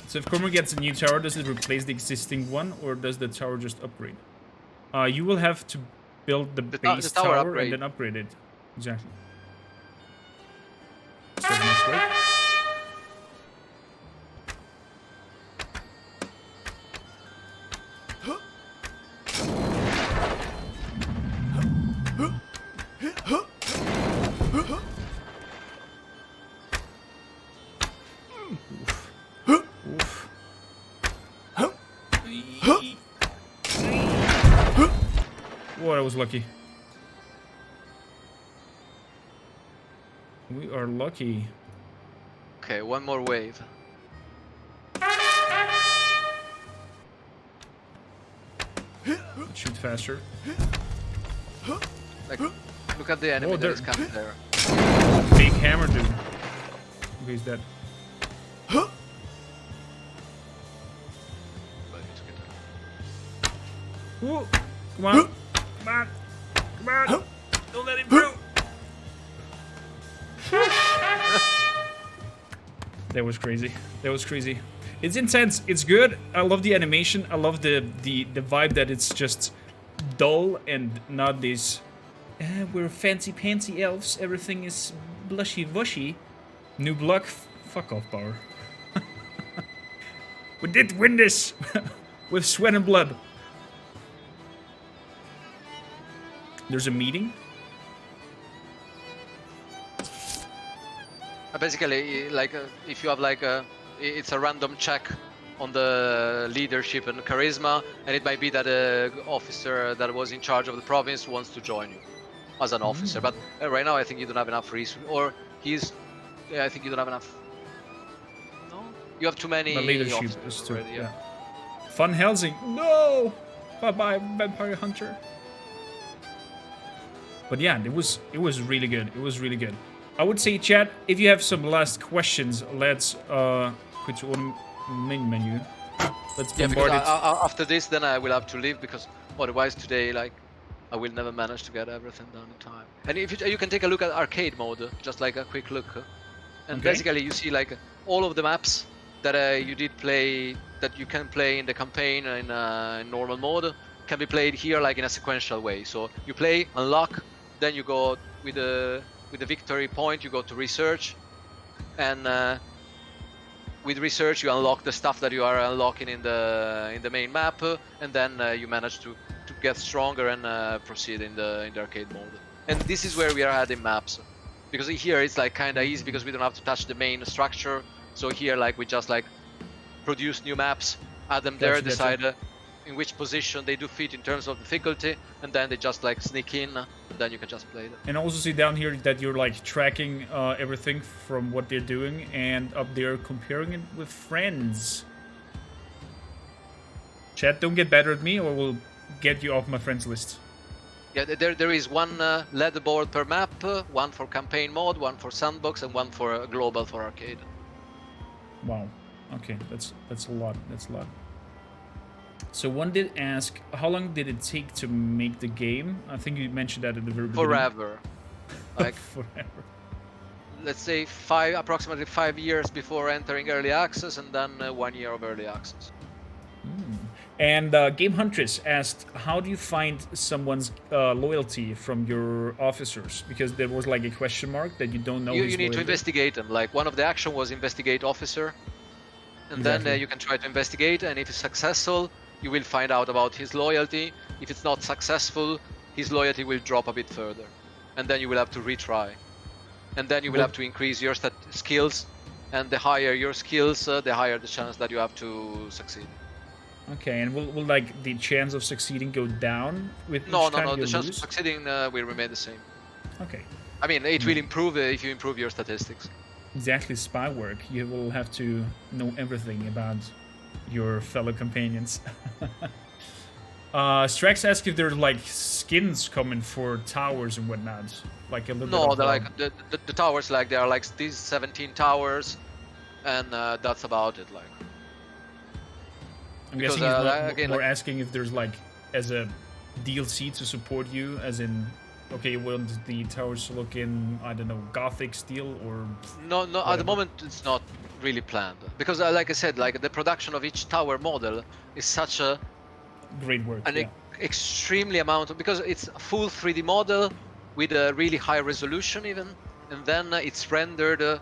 So if Corm gets a new tower, does it replace the existing one, or does the tower just upgrade? You will have to build the base the tower tower upgrade. and then upgrade it. Exactly. So the next wave. Oof. Whoa, that was lucky. We are lucky. Okay, one more wave. Let's shoot faster. Like, look at the enemy Oh, that there- is coming there. Big hammer dude. Okay, he's dead. Ooh, come on. Come on. Come on. Don't let him through. That was crazy. That was crazy. It's intense. It's good. I love the animation. I love the vibe that it's just dull and not this. We're fancy pantsy elves. Everything is blushy wushy. New block. Fuck off, power. We did win this with sweat and blood. There's a meeting. Basically, like if you have like it's a random check on the leadership and charisma, and it might be that a officer that was in charge of the province wants to join you as an officer. But right now, I think you don't have enough resources, or he's. Yeah, I think you don't have enough. No, you have too many My leadership officers is too. already. Yeah. Van Helsing. No. Bye bye, Vampire Hunter. But yeah, it was really good. It was really good. I would say, chat, if you have some last questions, let's quit to main menu. Let's bombard it. After this, then I will have to leave because otherwise today, like, I will never manage to get everything done in time. And if you can take a look at arcade mode, just like a quick look, and Okay. basically you see like all of the maps that you did play, that you can play in the campaign in normal mode, can be played here like in a sequential way. So you play, unlock, then you go with the victory point, you go to research, and with research you unlock the stuff that you are unlocking in the main map, and then you manage to get stronger and proceed in the arcade mode. And this is where we are adding maps, because here it's like kind of easy because we don't have to touch the main structure. So here like we just like produce new maps, add them there, decide in which position they do fit in terms of difficulty, and then they just like sneak in, and then you can just play them. And also see down here that you're like tracking everything from what they're doing, and up there comparing it with friends. Chat, don't get better at me or we'll get you off my friends list. Yeah, there is one leaderboard per map, one for campaign mode, one for sandbox, and one for global for arcade. Wow. Okay, that's a lot. That's a lot. So one did ask, how long did it take to make the game? I think you mentioned that at the very beginning. Forever. Like forever. Let's say approximately 5 years before entering early access, and then 1 year of early access. And Game Huntress asked, how do you find someone's loyalty from your officers? Because there was like a question mark that you don't know. You need to investigate them. Like one of the action was investigate officer, and then you can try to investigate, and if it's successful, you will find out about his loyalty. If it's not successful, his loyalty will drop a bit further, and then you will have to retry, and then you will have to increase your skills, and the higher your skills, the higher the chance that you have to succeed. Okay, and will like the chance of succeeding go down with each time No. you The chance lose? of succeeding will remain the same. Okay. I mean, it will improve if you improve your statistics. Exactly, spy work. You will have to know everything about your fellow companions. Strax asked if there's like skins coming for towers and whatnot, like a little bit. No, they're like the towers. Like there are like these 17 towers, and that's about it. Like. I'm guessing he's more asking if there's like as a DLC to support you, as in, okay, you want the towers to look in, I don't know, Gothic style or... No, whatever. at the moment it's not really planned. Because like I said, like the production of each tower model is such a... Great work, extremely amount, because it's a full 3D model with a really high resolution even, and then it's rendered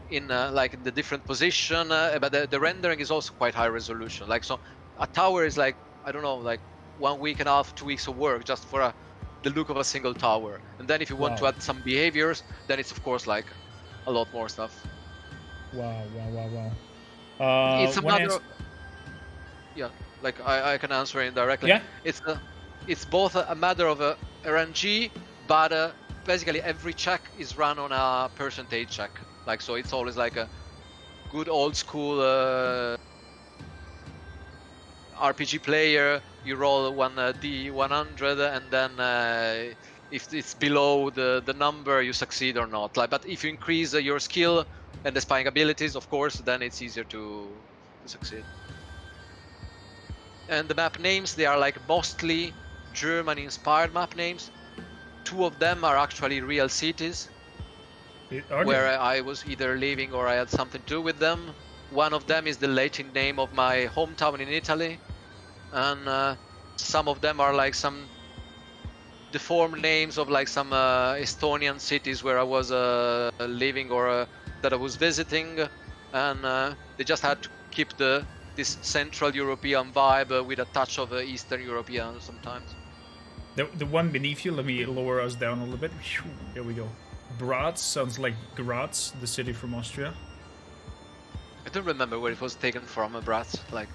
in like the different position, but the rendering is also quite high resolution. Like, so a tower is like, I don't know, like 1 week and a half, 2 weeks of work just for the look of a single tower. And then if you want to add some behaviors, then it's of course like a lot more stuff. Wow. It's a matter of... Yeah, like I can answer indirectly. Yeah. It's both a matter of RNG, but basically every check is run on a percentage check. Like, so it's always like a good old school RPG player. You roll one D100, and then if it's below the number, you succeed or not. Like, but if you increase your skill and the spying abilities, of course, then it's easier to succeed. And the map names, they are like mostly German-inspired map names. 2 of them are actually real cities. Where I was either living or I had something to do with them. One of them is the Latin name of my hometown in Italy, and some of them are like some deformed names of like some Estonian cities where I was living or that I was visiting, and they just had to keep this Central European vibe with a touch of Eastern European sometimes. The one beneath you, let me lower us down a little bit. Phew, there we go. Graz sounds like Graz, the city from Austria. I don't remember where it was taken from, a brat. Like,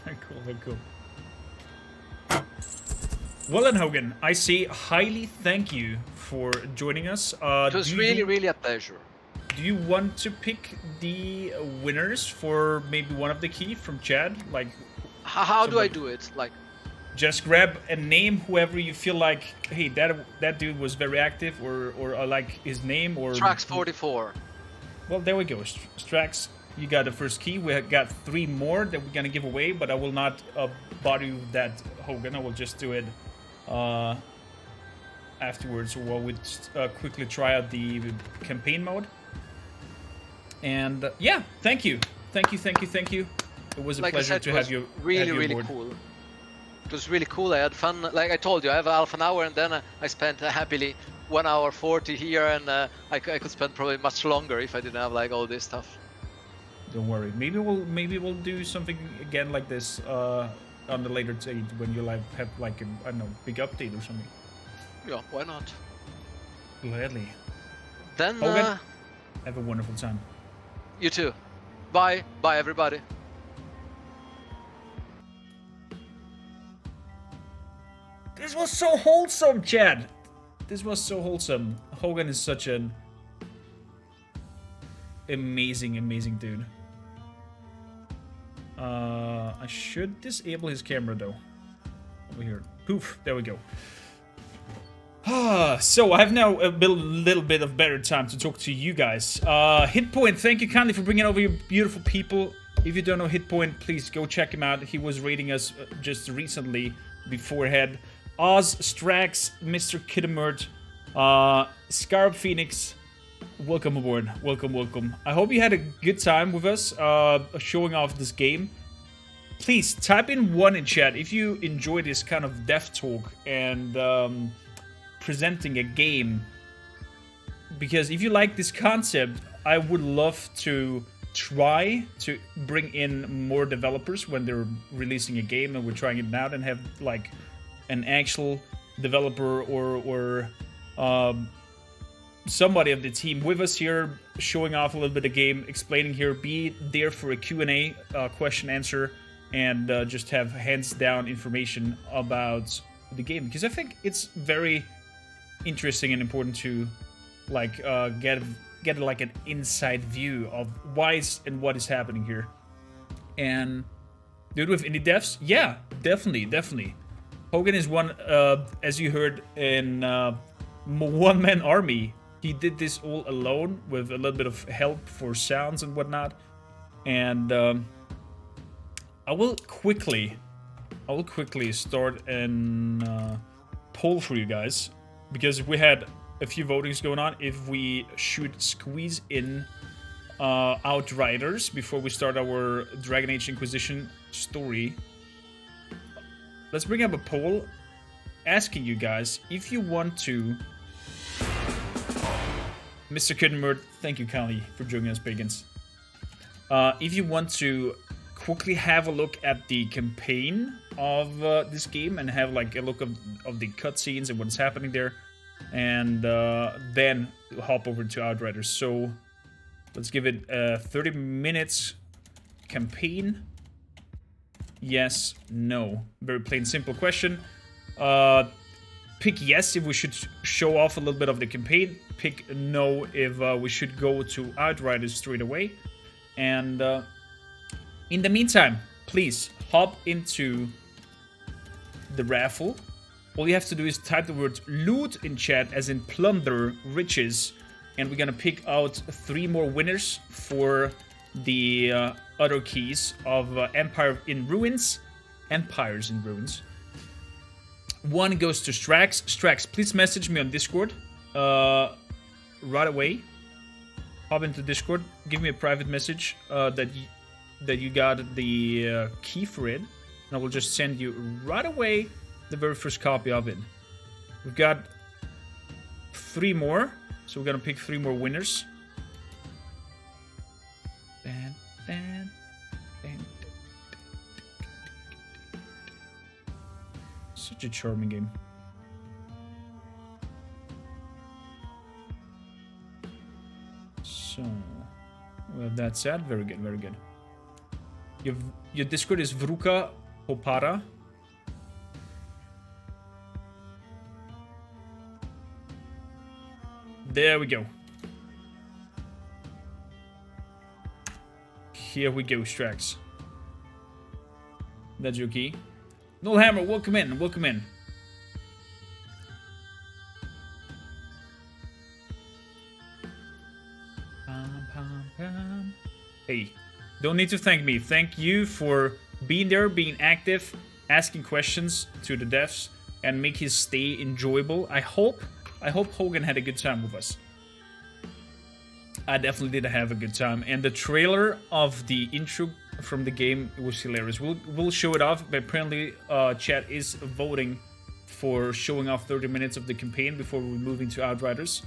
Very cool, very cool. Well then, Hogan, I say highly thank you for joining us. it was really a pleasure. Do you want to pick the winners for maybe one of the key from Chad? Like, How do I somebody- do it? Like, just grab and name whoever you feel like, hey, that dude was very active, or I like his name, or Trax 44. Well, there we go. Strax, you got the first key. We have got 3 more that we're gonna give away, but I will not bother you with that, Hogan. I will just do it afterwards, while we quickly try out the campaign mode. And yeah, thank you. It was a Like I pleasure said, to it was have you. really aboard. cool. It was really cool. I had fun. Like I told you, I have half an hour, and then I spent happily 1 hour 40 here, and I could spend probably much longer if I didn't have like all this stuff. Don't worry. Maybe we'll do something again like this on the later date when you like have like a, I don't know, big update or something. Yeah, why not? Gladly. Then Hogan, have a wonderful time. you too. Bye everybody. This was so wholesome, Chad. This was so wholesome. Hogan is such an amazing dude. I should disable his camera though. Over here. Poof. There we go. So I have now a little bit of better time to talk to you guys. Hitpoint, thank you kindly for bringing over your beautiful people. If you don't know Hitpoint, please go check him out. He was raiding us just recently beforehand. Oz, Strax, Mr. Kidamert, Scarab Phoenix, welcome aboard. Welcome. I hope you had a good time with us showing off this game. Please type in 1 in chat if you enjoy this kind of DevTALK and presenting a game. Because if you like this concept, I would love to try to bring in more developers when they're releasing a game and we're trying it out, and have like an actual developer or somebody of the team with us here, showing off a little bit of game, explaining here, be there for a Q&A, question answer, and just have hands down information about the game, because I think it's very interesting and important to like get like an inside view of why and what is happening here. And do it with indie devs? Yeah, definitely. Hogan is one, as you heard, in one-man army. He did this all alone with a little bit of help for sounds and whatnot. And I will quickly start an poll for you guys, because we had a few votings going on if we should squeeze in Outriders before we start our Dragon Age Inquisition story. Let's bring up a poll asking you guys if you want to. Mr. Kiddenmerd, thank you kindly for joining us, Pagans. If you want to quickly have a look at the campaign of this game and have like a look of the cutscenes and what's happening there, and then hop over to Outriders. So let's give it 30 minutes campaign. Yes, no. Very plain, simple question. Pick yes if we should show off a little bit of the campaign. Pick no if we should go to Outriders straight away. And in the meantime, please hop into the raffle. All you have to do is type the word loot in chat, as in plunder, riches, and we're gonna pick out 3 more winners for the other keys of Empires in Ruins. 1 goes to Strax. Strax, please message me on Discord right away. Hop into Discord, give me a private message that you got the key for it, and I will just send you right away the very first copy of it. We've got 3 more, so we're gonna pick 3 more winners. Such a charming game. So, with that said, very good, very good. Your Discord is Vruka Popara. There we go. Here we go, Strax. That's your key. Null Hammer, welcome in, welcome in. Hey, don't need to thank me. Thank you for being there, being active, asking questions to the devs, and make his stay enjoyable. I hope Hogan had a good time with us. I definitely did have a good time, and the trailer of the intro from the game was hilarious. We'll show it off, but apparently chat is voting for showing off 30 minutes of the campaign before we move into Outriders.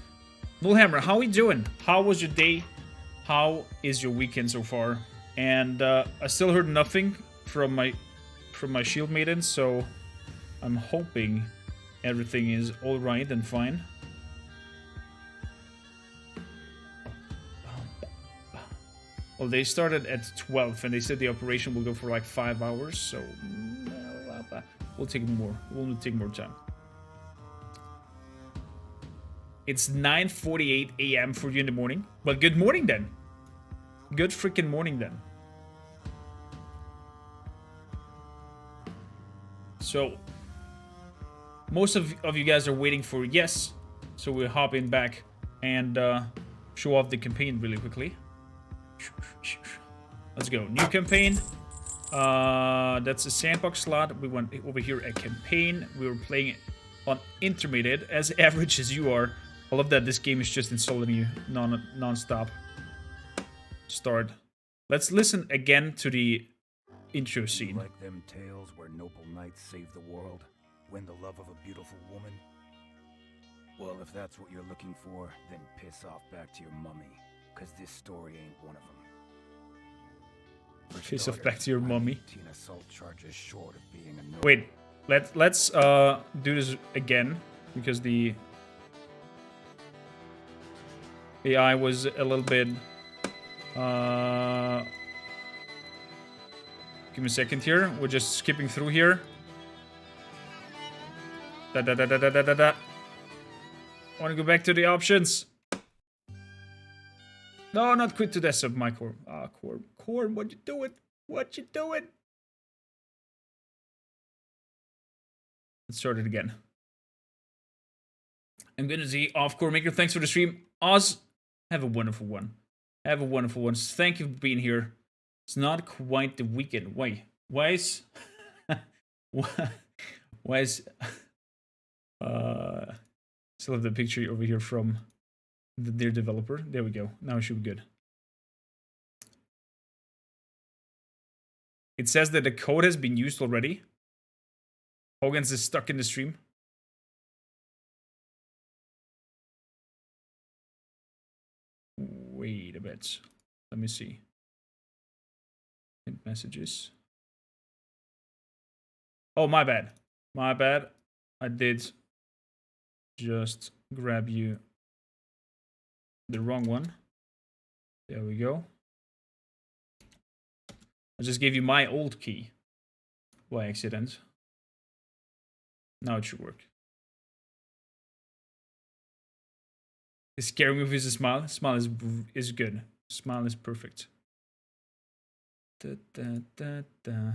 Nullhammer, how are you doing? How was your day? How is your weekend so far? And I still heard nothing from my shield maiden, so I'm hoping everything is all right and fine. Well, they started at 12, and they said the operation will go for like 5 hours, so we'll take more. We'll take more time. It's 9:48 a.m. for you in the morning. Well, good morning then. Good freaking morning then. So, most of you guys are waiting for yes, so we'll hop in back and show off the campaign really quickly. Let's go. New campaign. That's a sandbox slot. We want over here a campaign. We were playing it on intermediate, as average as you are. I love that this game is just installing you non-stop. Start. Let's listen again to the intro scene. Like them tales where noble knights save the world, win the love of a beautiful woman? Well, if that's what you're looking for, then piss off back to your mummy, because this story ain't one of them. Piss off back to your mummy. Assault charges short of being a Wait, let's do this again, because the AI was a little bit give me a second here. We're just skipping through here. I want to go back to the options. No, not quit to death of my core. Ah, core, what you doing? What you doing? Let's start it again. I'm gonna see off core maker. Thanks for the stream, Oz. Have a wonderful one. Have a wonderful one. Thank you for being here. It's not quite the weekend. Why is still have the picture over here from their developer. There we go. Now it should be good. It says that the code has been used already. Hogan's is stuck in the stream. Wait a bit. Let me see. Hint messages. Oh, my bad. My bad. I did just grab you the wrong one. There we go. I just gave you my old key by accident. Now it should work. The scary movie is a smile. Smile is good. Smile is perfect. Da, da, da, da.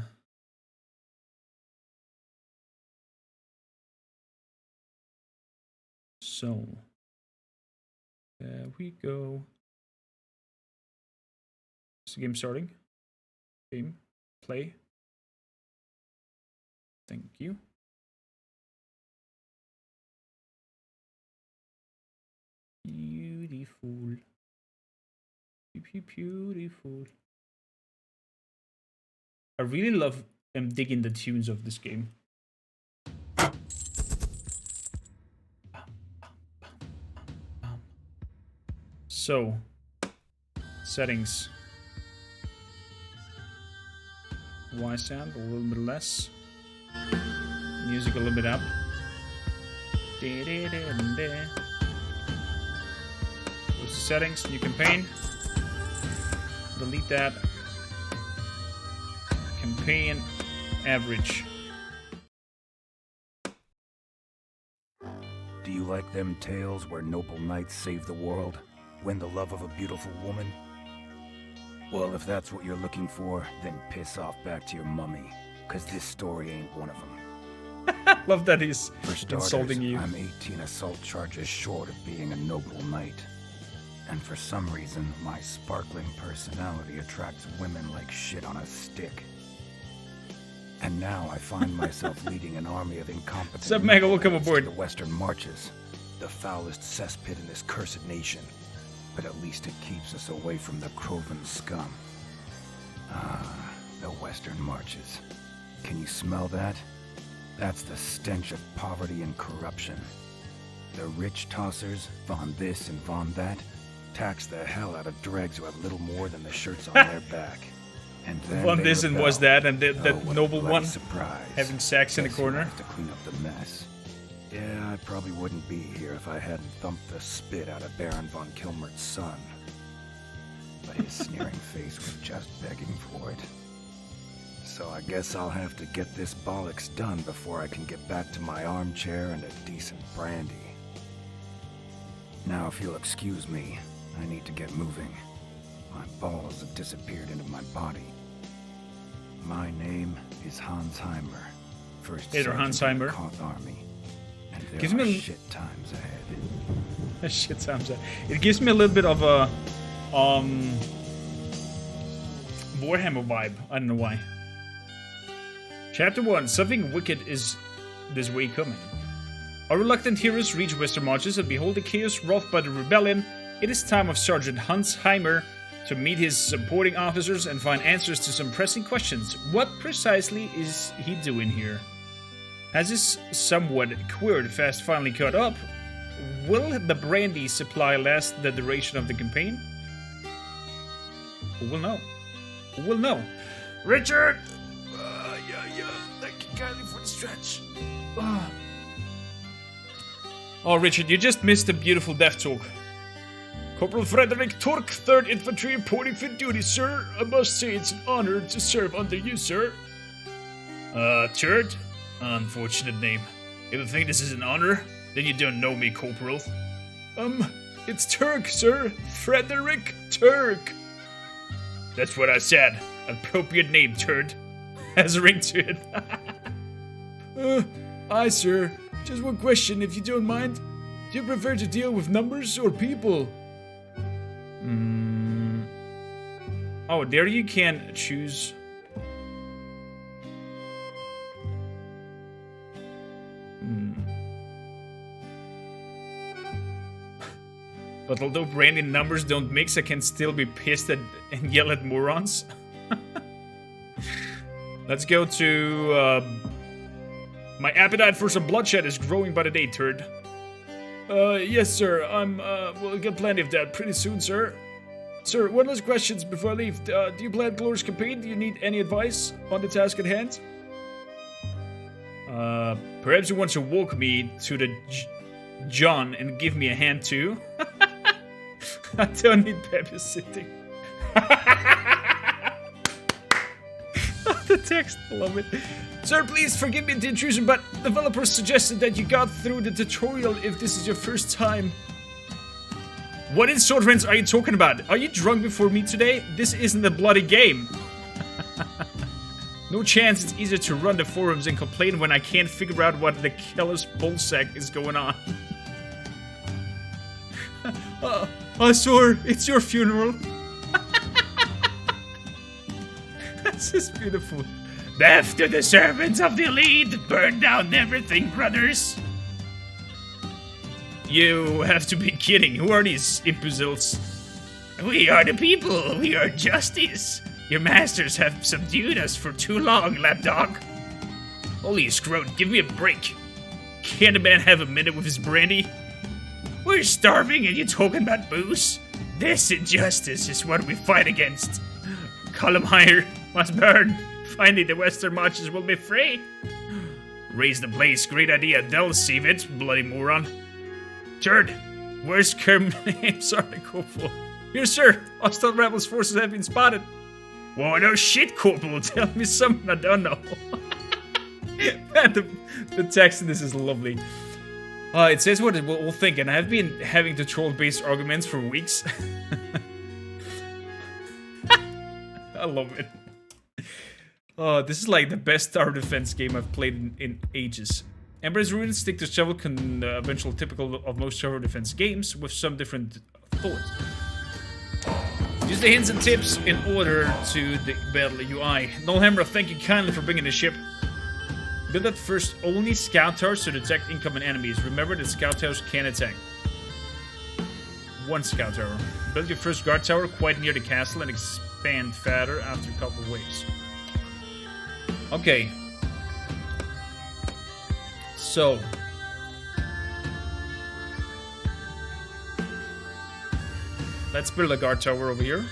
So there we go. Is the game starting? Game play. Thank you. Beautiful. Beautiful. I really love digging the tunes of this game. So, settings. Y sound a little bit less. music a little bit up. Close the settings, new campaign. Delete that. Campaign average. Do you like them tales where noble knights save the world, win the love of a beautiful woman? Well, if that's what you're looking for, then piss off back to your mummy, cause this story ain't one of them. Love that he's For starters, insulting you. I'm 18 assault charges short of being a noble knight. And for some reason, my sparkling personality attracts women like shit on a stick. And now I find myself leading an army of incompetent Sup, Mega, welcome knights aboard. to the Western Marches, the foulest cesspit in this cursed nation. But at least it keeps us away from the Crovan scum. Ah, the Western Marches. Can you smell that? That's the stench of poverty and corruption. The rich tossers, von this and von that, tax the hell out of dregs who have little more than the shirts on their back. And then Von they this and rebel. was that, and that what a noble bloody one surprise. having sex in the Guess who corner. has to clean up the mess. Yeah, I probably wouldn't be here if I hadn't thumped the spit out of Baron von Kilmert's son. But his sneering face was just begging for it. So I guess I'll have to get this bollocks done before I can get back to my armchair and a decent brandy. Now, if you'll excuse me, I need to get moving. My balls have disappeared into my body. My name is Hans Heimer, first Hey there, sergeant Hans in the Heimer. Koth Army. And there Gives are me a- shit times ahead. Shit sounds like it gives me a little bit of a Warhammer vibe. I don't know why. Chapter 1. Something wicked is this way coming. Our reluctant heroes reach Western Marches and behold the chaos wrought by the rebellion. It is time of Sergeant Hans Heimer to meet his supporting officers and find answers to some pressing questions. What precisely is he doing here? Has his somewhat queered fast finally caught up? Will the brandy supply last the duration of the campaign? Who will know? Who will know? Richard! Yeah. Thank you kindly for the stretch. Oh, Richard, you just missed a beautiful DevTALK. Corporal Frederick Tork, 3rd Infantry, reporting for duty, sir. I must say it's an honor to serve under you, sir. Turd? Unfortunate name. If you think this is an honor, then you don't know me, Corporal. It's Turk, sir. Frederick Turk. That's what I said. Appropriate name, Turd. Has a ring to it. Aye, sir. Just one question, if you don't mind. Do you prefer to deal with numbers or people? Oh, there you can choose. But although brandy and numbers don't mix, I can still be pissed at and yell at morons. Let's go to... my appetite for some bloodshed is growing by the day, Turd. Yes, sir. We'll get plenty of that pretty soon, sir. Sir, one last question before I leave. Do you plan Glorious Campaign? Do you need any advice on the task at hand? Perhaps you want to walk me to the John and give me a hand too? I don't need babysitting. The text, I love it. Sir, please forgive me the intrusion, but developers suggested that you got through the tutorial if this is your first time. What in sword friends are you talking about? Are you drunk before me today? This isn't a bloody game. No chance it's easier to run the forums and complain when I can't figure out what the killer's bullsack is going on. Sir, it's your funeral. This is beautiful. Death to the servants of the elite! Burn down everything, brothers! You have to be kidding. Who are these imbeciles? We are the people. We are justice. Your masters have subdued us for too long, lapdog. Holy scrote, give me a break. Can't a man have a minute with his brandy? We're starving and you're talking about booze? This injustice is what we fight against. Column higher must burn. Finally, the Western Marches will be free. Raise the place. Great idea. They'll save it, bloody moron. Turd, where's Kerm's article for? Here, sir. Hostile rebels forces have been spotted. Whoa, no shit, Corporal. Tell me something I don't know. Man, the text in this is lovely. It says what it will think, and I've been having to troll-based arguments for weeks. I love it. This is like the best tower defense game I've played in ages. Emperor's Ruins stick to several conventional typical of most tower defense games with some different thoughts. Use the hints and tips in order to the battle UI. Nullhammer, thank you kindly for bringing the ship. Build at first only scout towers to detect incoming enemies. Remember that scout towers can attack. One scout tower. Build your first guard tower quite near the castle and expand further after a couple of waves. Okay. So. Let's build a guard tower over here.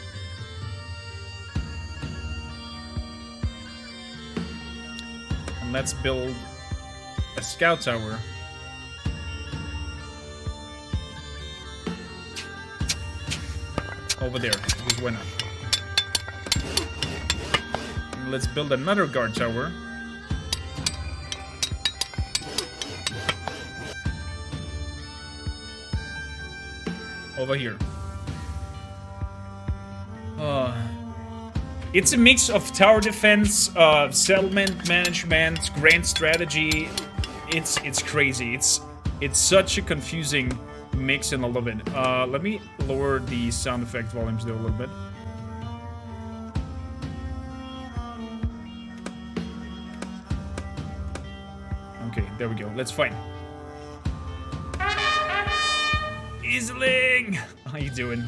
And let's build a scout tower. Over there, because why not? And let's build another guard tower. Over here. It's a mix of tower defense, settlement management, grand strategy. It's crazy. It's such a confusing mix, and I love it. Let me lower the sound effect volumes there a little bit. Okay, there we go. Let's fight. Easling! How you doing?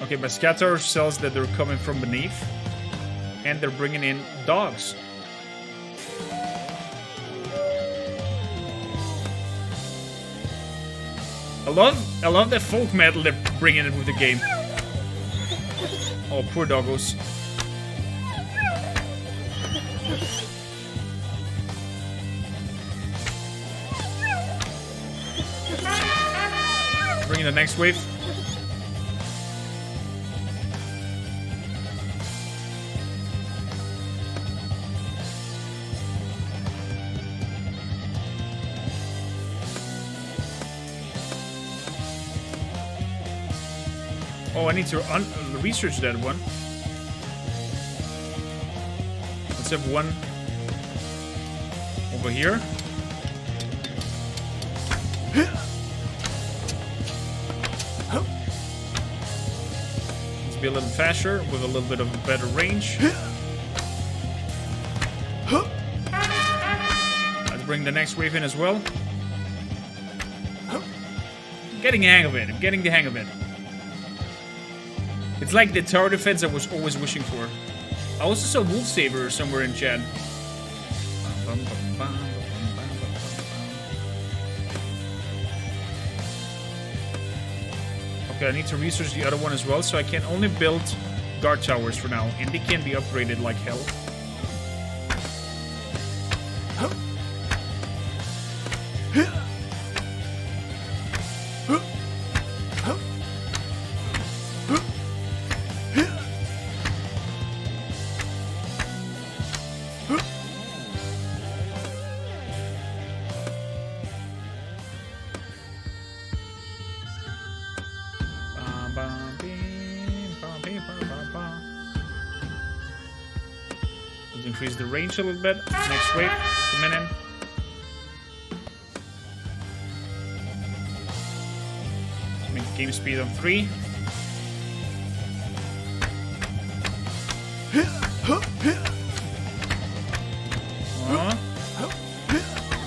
Okay, my scout tower tells that they're coming from beneath, and they're bringing in dogs. I love that folk metal they're bringing in with the game. Oh, poor doggos. Bring in the next wave. Oh, I need to research that one. Let's have one over here. Let's be a little faster with a little bit of a better range. Let's bring the next wave in as well. I'm getting the hang of it. I'm getting the hang of it. It's like the tower defense I was always wishing for. I also saw Wolf Saber somewhere in chat. Okay, I need to research the other one as well, so I can only build guard towers for now, and they can be upgraded like hell. Let's increase the range a little bit. Next wave, come in. Let's make game speed on 3.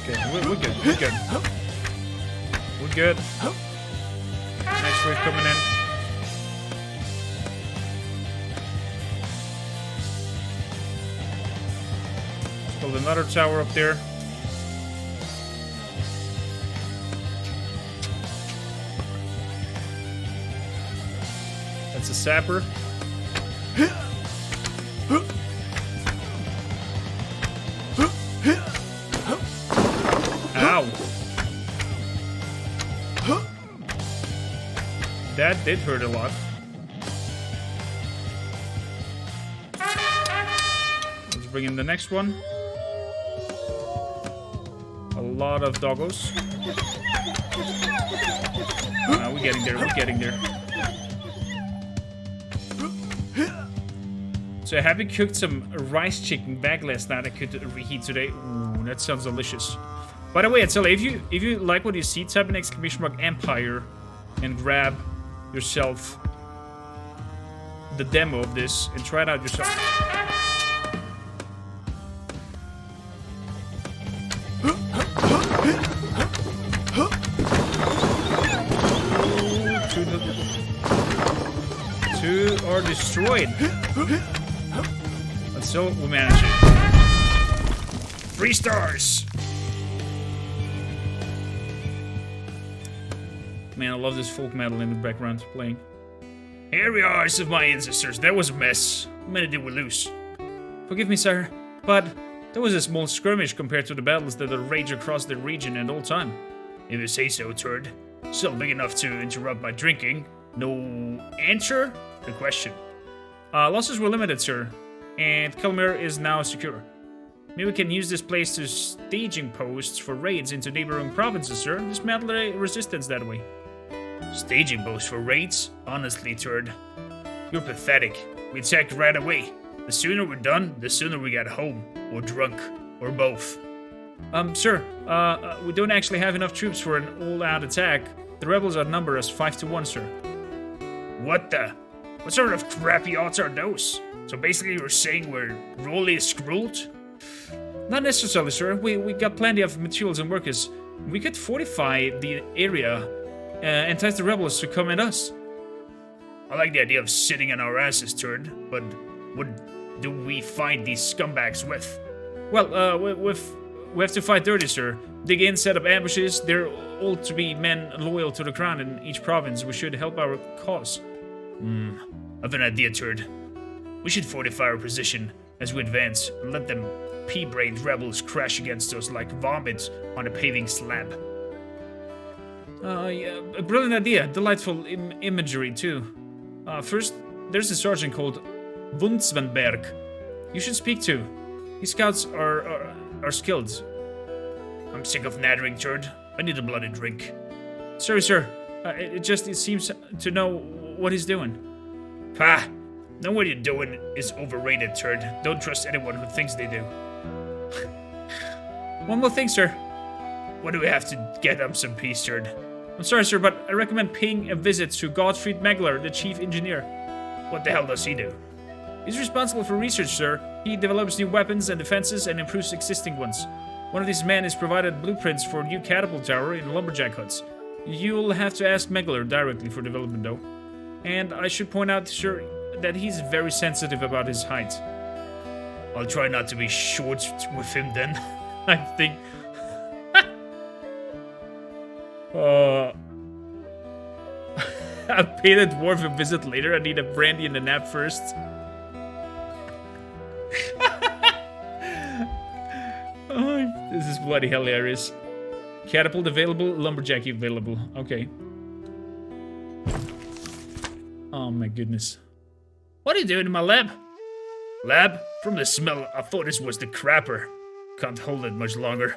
Okay, we're good. We're good. We're good. Next wave coming in. Build another tower up there. That's a sapper. that did hurt a lot. Let's bring in the next one. A lot of doggos. We're getting there, we're getting there. So I haven't cooked some rice chicken back last night. I could reheat today. Ooh, that sounds delicious. By the way, Attila, if you like what you see, type in !Empire and grab yourself the demo of this and try it out yourself. Two are destroyed. But so we managed it. 3 stars. Man, I love this folk metal in the background playing. Hairy eyes of my ancestors, that was a mess. How many did we lose? Forgive me, sir, but that was a small skirmish compared to the battles that rage across the region at all time. If you say so, turd. Still big enough to interrupt my drinking. No answer? The question. Losses were limited, sir, and Kelmir is now secure. Maybe we can use this place as staging posts for raids into neighboring provinces, sir. Dismantle the resistance that way. Staging posts for raids? Honestly, turd. You're pathetic. We attacked right away. The sooner we're done, the sooner we get home. Or drunk. Or both. Sir, we don't actually have enough troops for an all-out attack. The rebels outnumber us 5-1, sir. What the? What sort of crappy odds are those? So basically you're saying we're royally screwed? Not necessarily, sir. We got plenty of materials and workers. We could fortify the area, entice the rebels to come at us. I like the idea of sitting on our asses, turd, but what do we fight these scumbags with? Well, we have to fight dirty, sir. Dig in, set up ambushes. They're all to be men loyal to the crown in each province. We should help our cause. I've an idea, turd. We should fortify our position as we advance and let them pea-brained rebels crash against us like vomit on a paving slab. Yeah, a brilliant idea. Delightful imagery, too. First, there's a sergeant called Wundsvenberg. You should speak to. His scouts are skilled. I'm sick of nattering, turd. I need a bloody drink. Sorry, sir. It seems to know what he's doing. Pah! Know what you're doing is overrated, turd. Don't trust anyone who thinks they do. One more thing, sir. What do we have to get them some peace, turd? I'm sorry, sir, but I recommend paying a visit to Gottfried Megler, the chief engineer. What the hell does he do? He's responsible for research, sir. He develops new weapons and defenses and improves existing ones. One of these men is provided blueprints for a new catapult tower in lumberjack huts. You'll have to ask Megler directly for development, though. And I should point out, sir, that he's very sensitive about his height. I'll try not to be short with him then. I think. I'll pay the dwarf a visit later. I need a brandy and a nap first. Oh, this is bloody hilarious. Catapult available, lumberjack available. Okay. Oh my goodness. What are you doing in my lab? Lab? From the smell, I thought this was the crapper. Can't hold it much longer.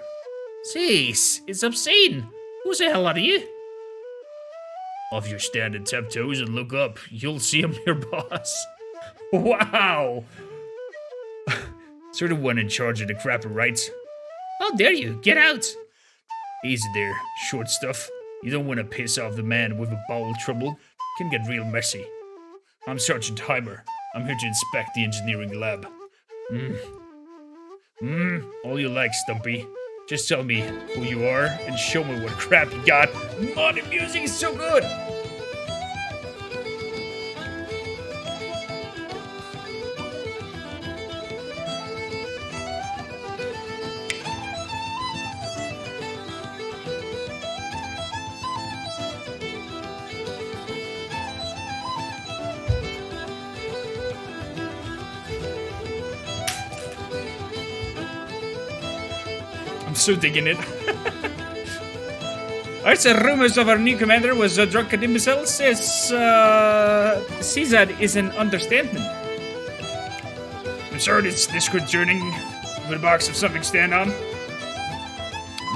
Jeez, it's obscene. Who the hell are you? Off your standing tiptoes and look up. You'll see I'm your boss. Wow. Sort of one in charge of the crapper, right? How dare you? Get out. Easy there, short stuff. You don't want to piss off the man with a bowel trouble. Can get real messy. I'm Sergeant Heimer. I'm here to inspect the engineering lab. All you like, Stumpy. Just tell me who you are and show me what crap you got. Oh, the music is so good! I'm so digging it. I said rumors of our new commander was a drunken imbecile. Says that is an understatement. I'm sorry it's disconcerting with a box of something to stand on.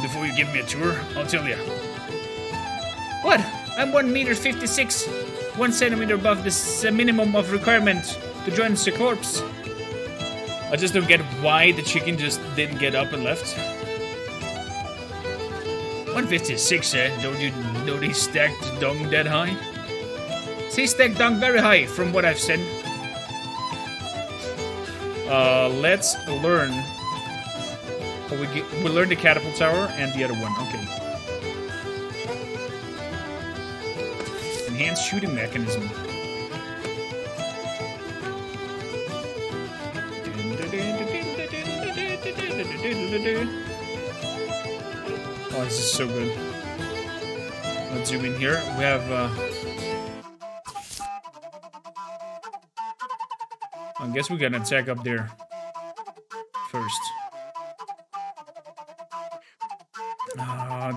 Before you give me a tour, I'll tell you. What? I'm 1 meter 56, 1 centimeter above this minimum of requirement to join the corps. I just don't get why the chicken just didn't get up and left. 156, eh? Don't you know they stacked dung that high? They stacked dung very high, from what I've said. Let's learn. We learned the catapult tower and the other one. Okay. Enhanced shooting mechanism. Oh, this is so good. Let's zoom in here. We have. I guess we got an attack up there first.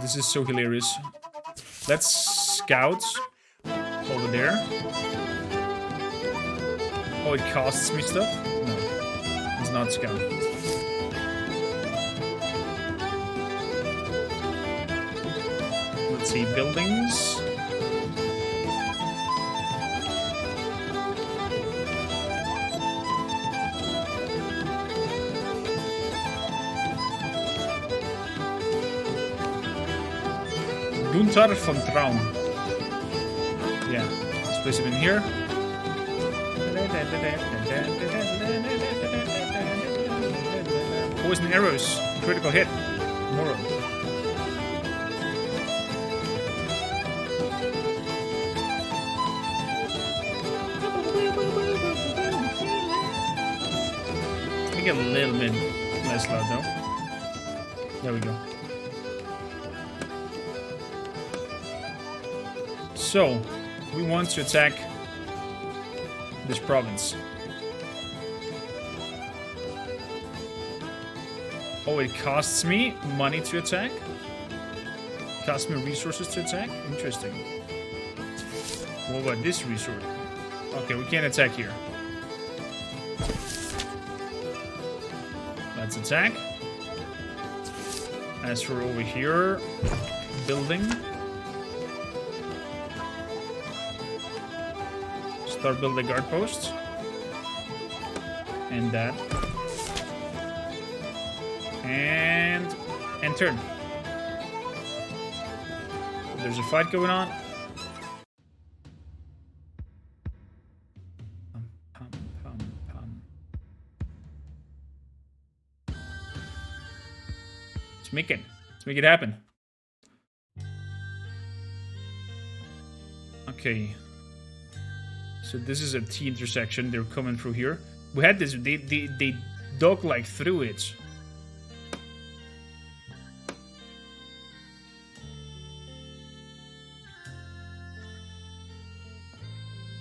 This is so hilarious. Let's scout over there. Oh, it costs me stuff? No, it's not scout. Let's see, buildings. Gunther von Traum. Yeah, let's place him in here. Poison arrows, critical hit, moral. Make it a little bit less loud though. There we go. So, we want to attack this province. Oh, it costs me money to attack? Costs me resources to attack? Interesting. What about this resource? Okay, we can't attack here. Let's attack. As for over here, building. Start building guard posts. And that. And turn. There's a fight going on. Let's make it happen. Okay. So this is a T intersection. They're coming through here. We had this. They dug like through it.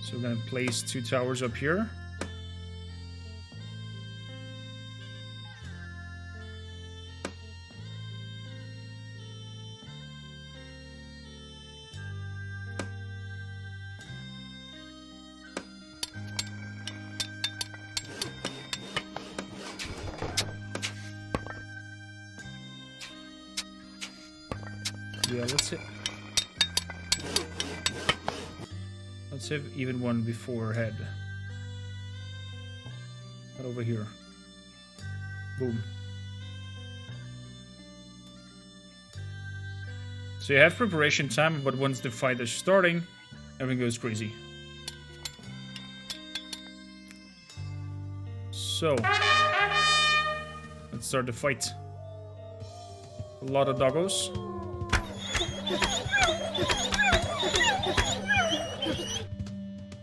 So we're gonna place 2 towers up here. Yeah, let's have even one before head. Right over here. Boom. So you have preparation time, but once the fight is starting, everything goes crazy. So let's start the fight. A lot of doggos.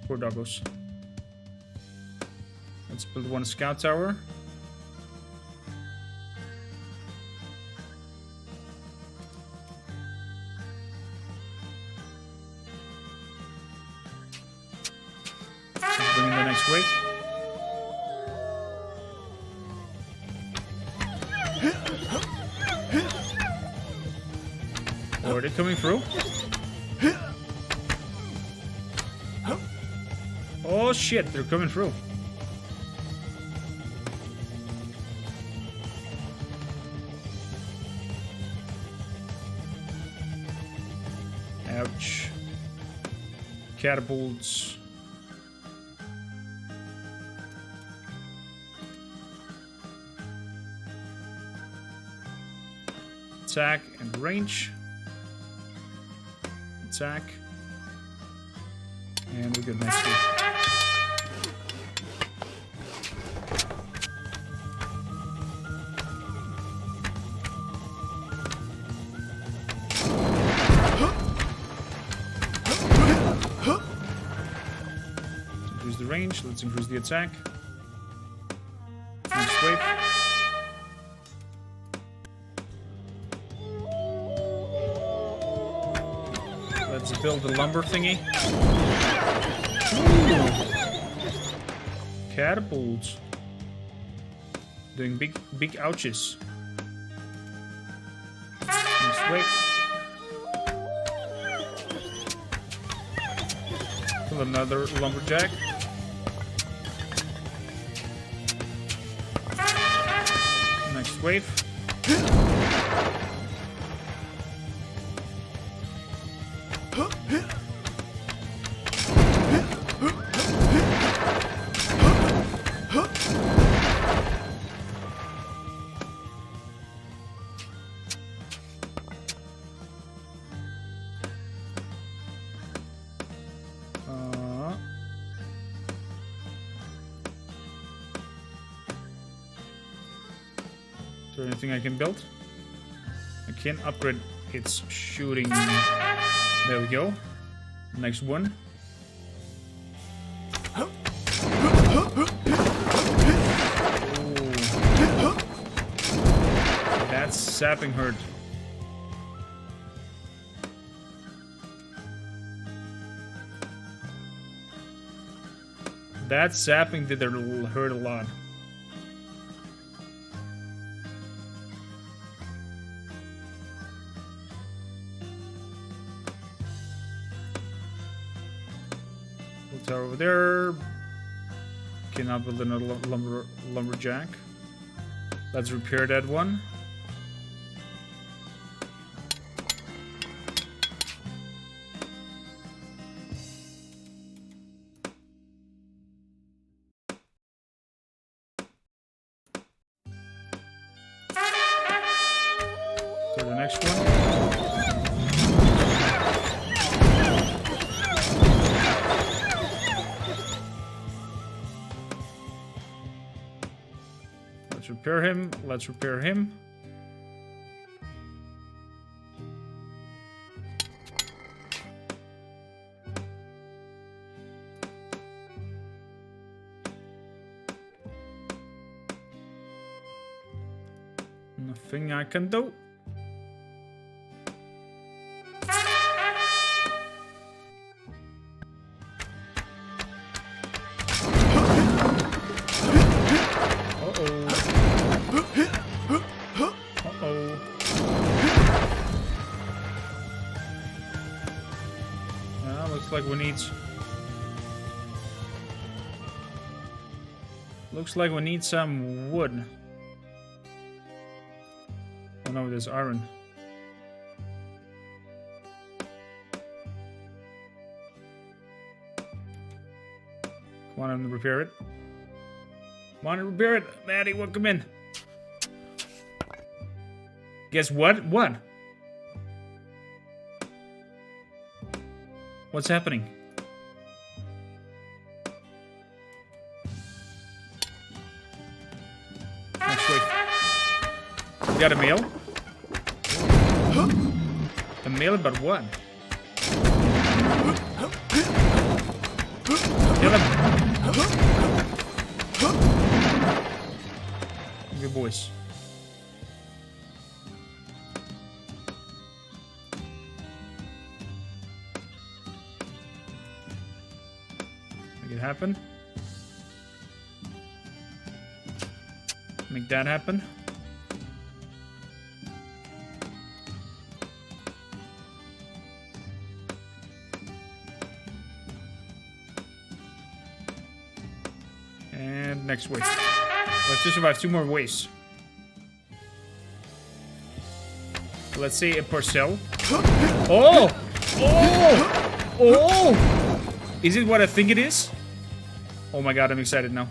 Poor doggos. Let's build 1 scout tower. Let's bring in the next wave. Oh, are they coming through? Oh shit, they're coming through. Ouch. Catapults. Attack and range. Attack. And we're good next week. Increase the range, let's increase the attack. Next wave. Let's build the lumber thingy. Ooh. Catapults. Doing big ouches. Next wave. Kill another lumberjack. Next wave. Is there anything I can build? I can upgrade its shooting. There we go. Next one. Ooh. That's sapping hurt. That sapping did hurt a lot. Tower over there. Cannot build another lumberjack. Let's repair that one. So the next one. Repair him. Let's repair him. Nothing I can do. Looks like we need some wood. Oh no, there's iron. Come on and repair it. Come on and repair it. Maddie, welcome in. Guess what? What? What's happening? Next week. We got a mail? A mail about what? Kill him. Good boys. Make it happen. Make that happen. next wave. Let's just survive 2 more waves. Let's say a parcel. Oh! Oh! Oh! Is it what I think it is? Oh my god, I'm excited now.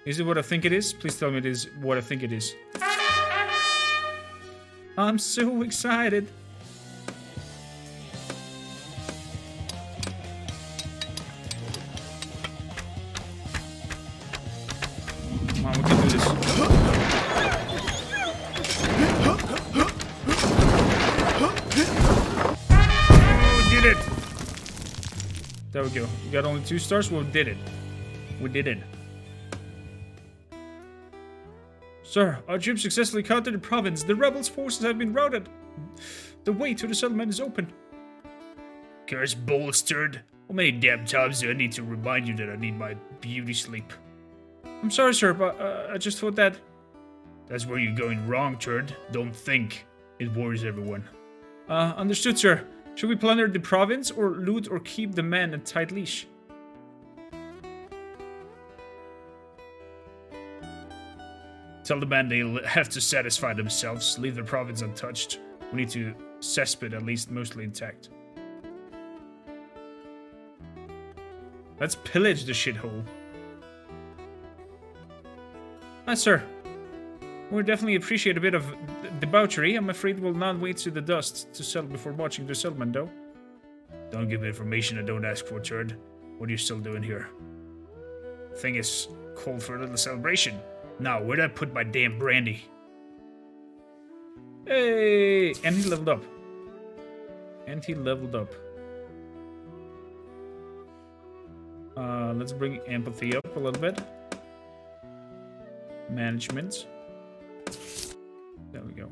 Is it what I think it is? Please tell me it is what I think it is. I'm so excited. Come on, we can do this. Oh, we did it! There we go. We got only 2 stars. Well, we did it. We did it. Sir, our troops successfully conquered the province. The rebels' forces have been routed. The way to the settlement is open. Curse bolstered. How many damn times do I need to remind you that I need my beauty sleep? I'm sorry, sir, but I just thought that... That's where you're going wrong, turd. Don't think. It worries everyone. Understood, sir. Should we plunder the province, or loot, or keep the men in tight leash? Tell the men they'll have to satisfy themselves. Leave the province untouched. We need to cesspit at least mostly intact. Let's pillage the shithole. Ah, sir. We definitely appreciate a bit of debauchery. I'm afraid we'll not wait to the dust to settle before marching the settlement, though. Don't give me information I don't ask for, turd. What are you still doing here? Thing is called for a little celebration. Now, where'd I put my damn brandy? Hey! And he leveled up. And he leveled up. Let's bring empathy up a little bit. Management. There we go.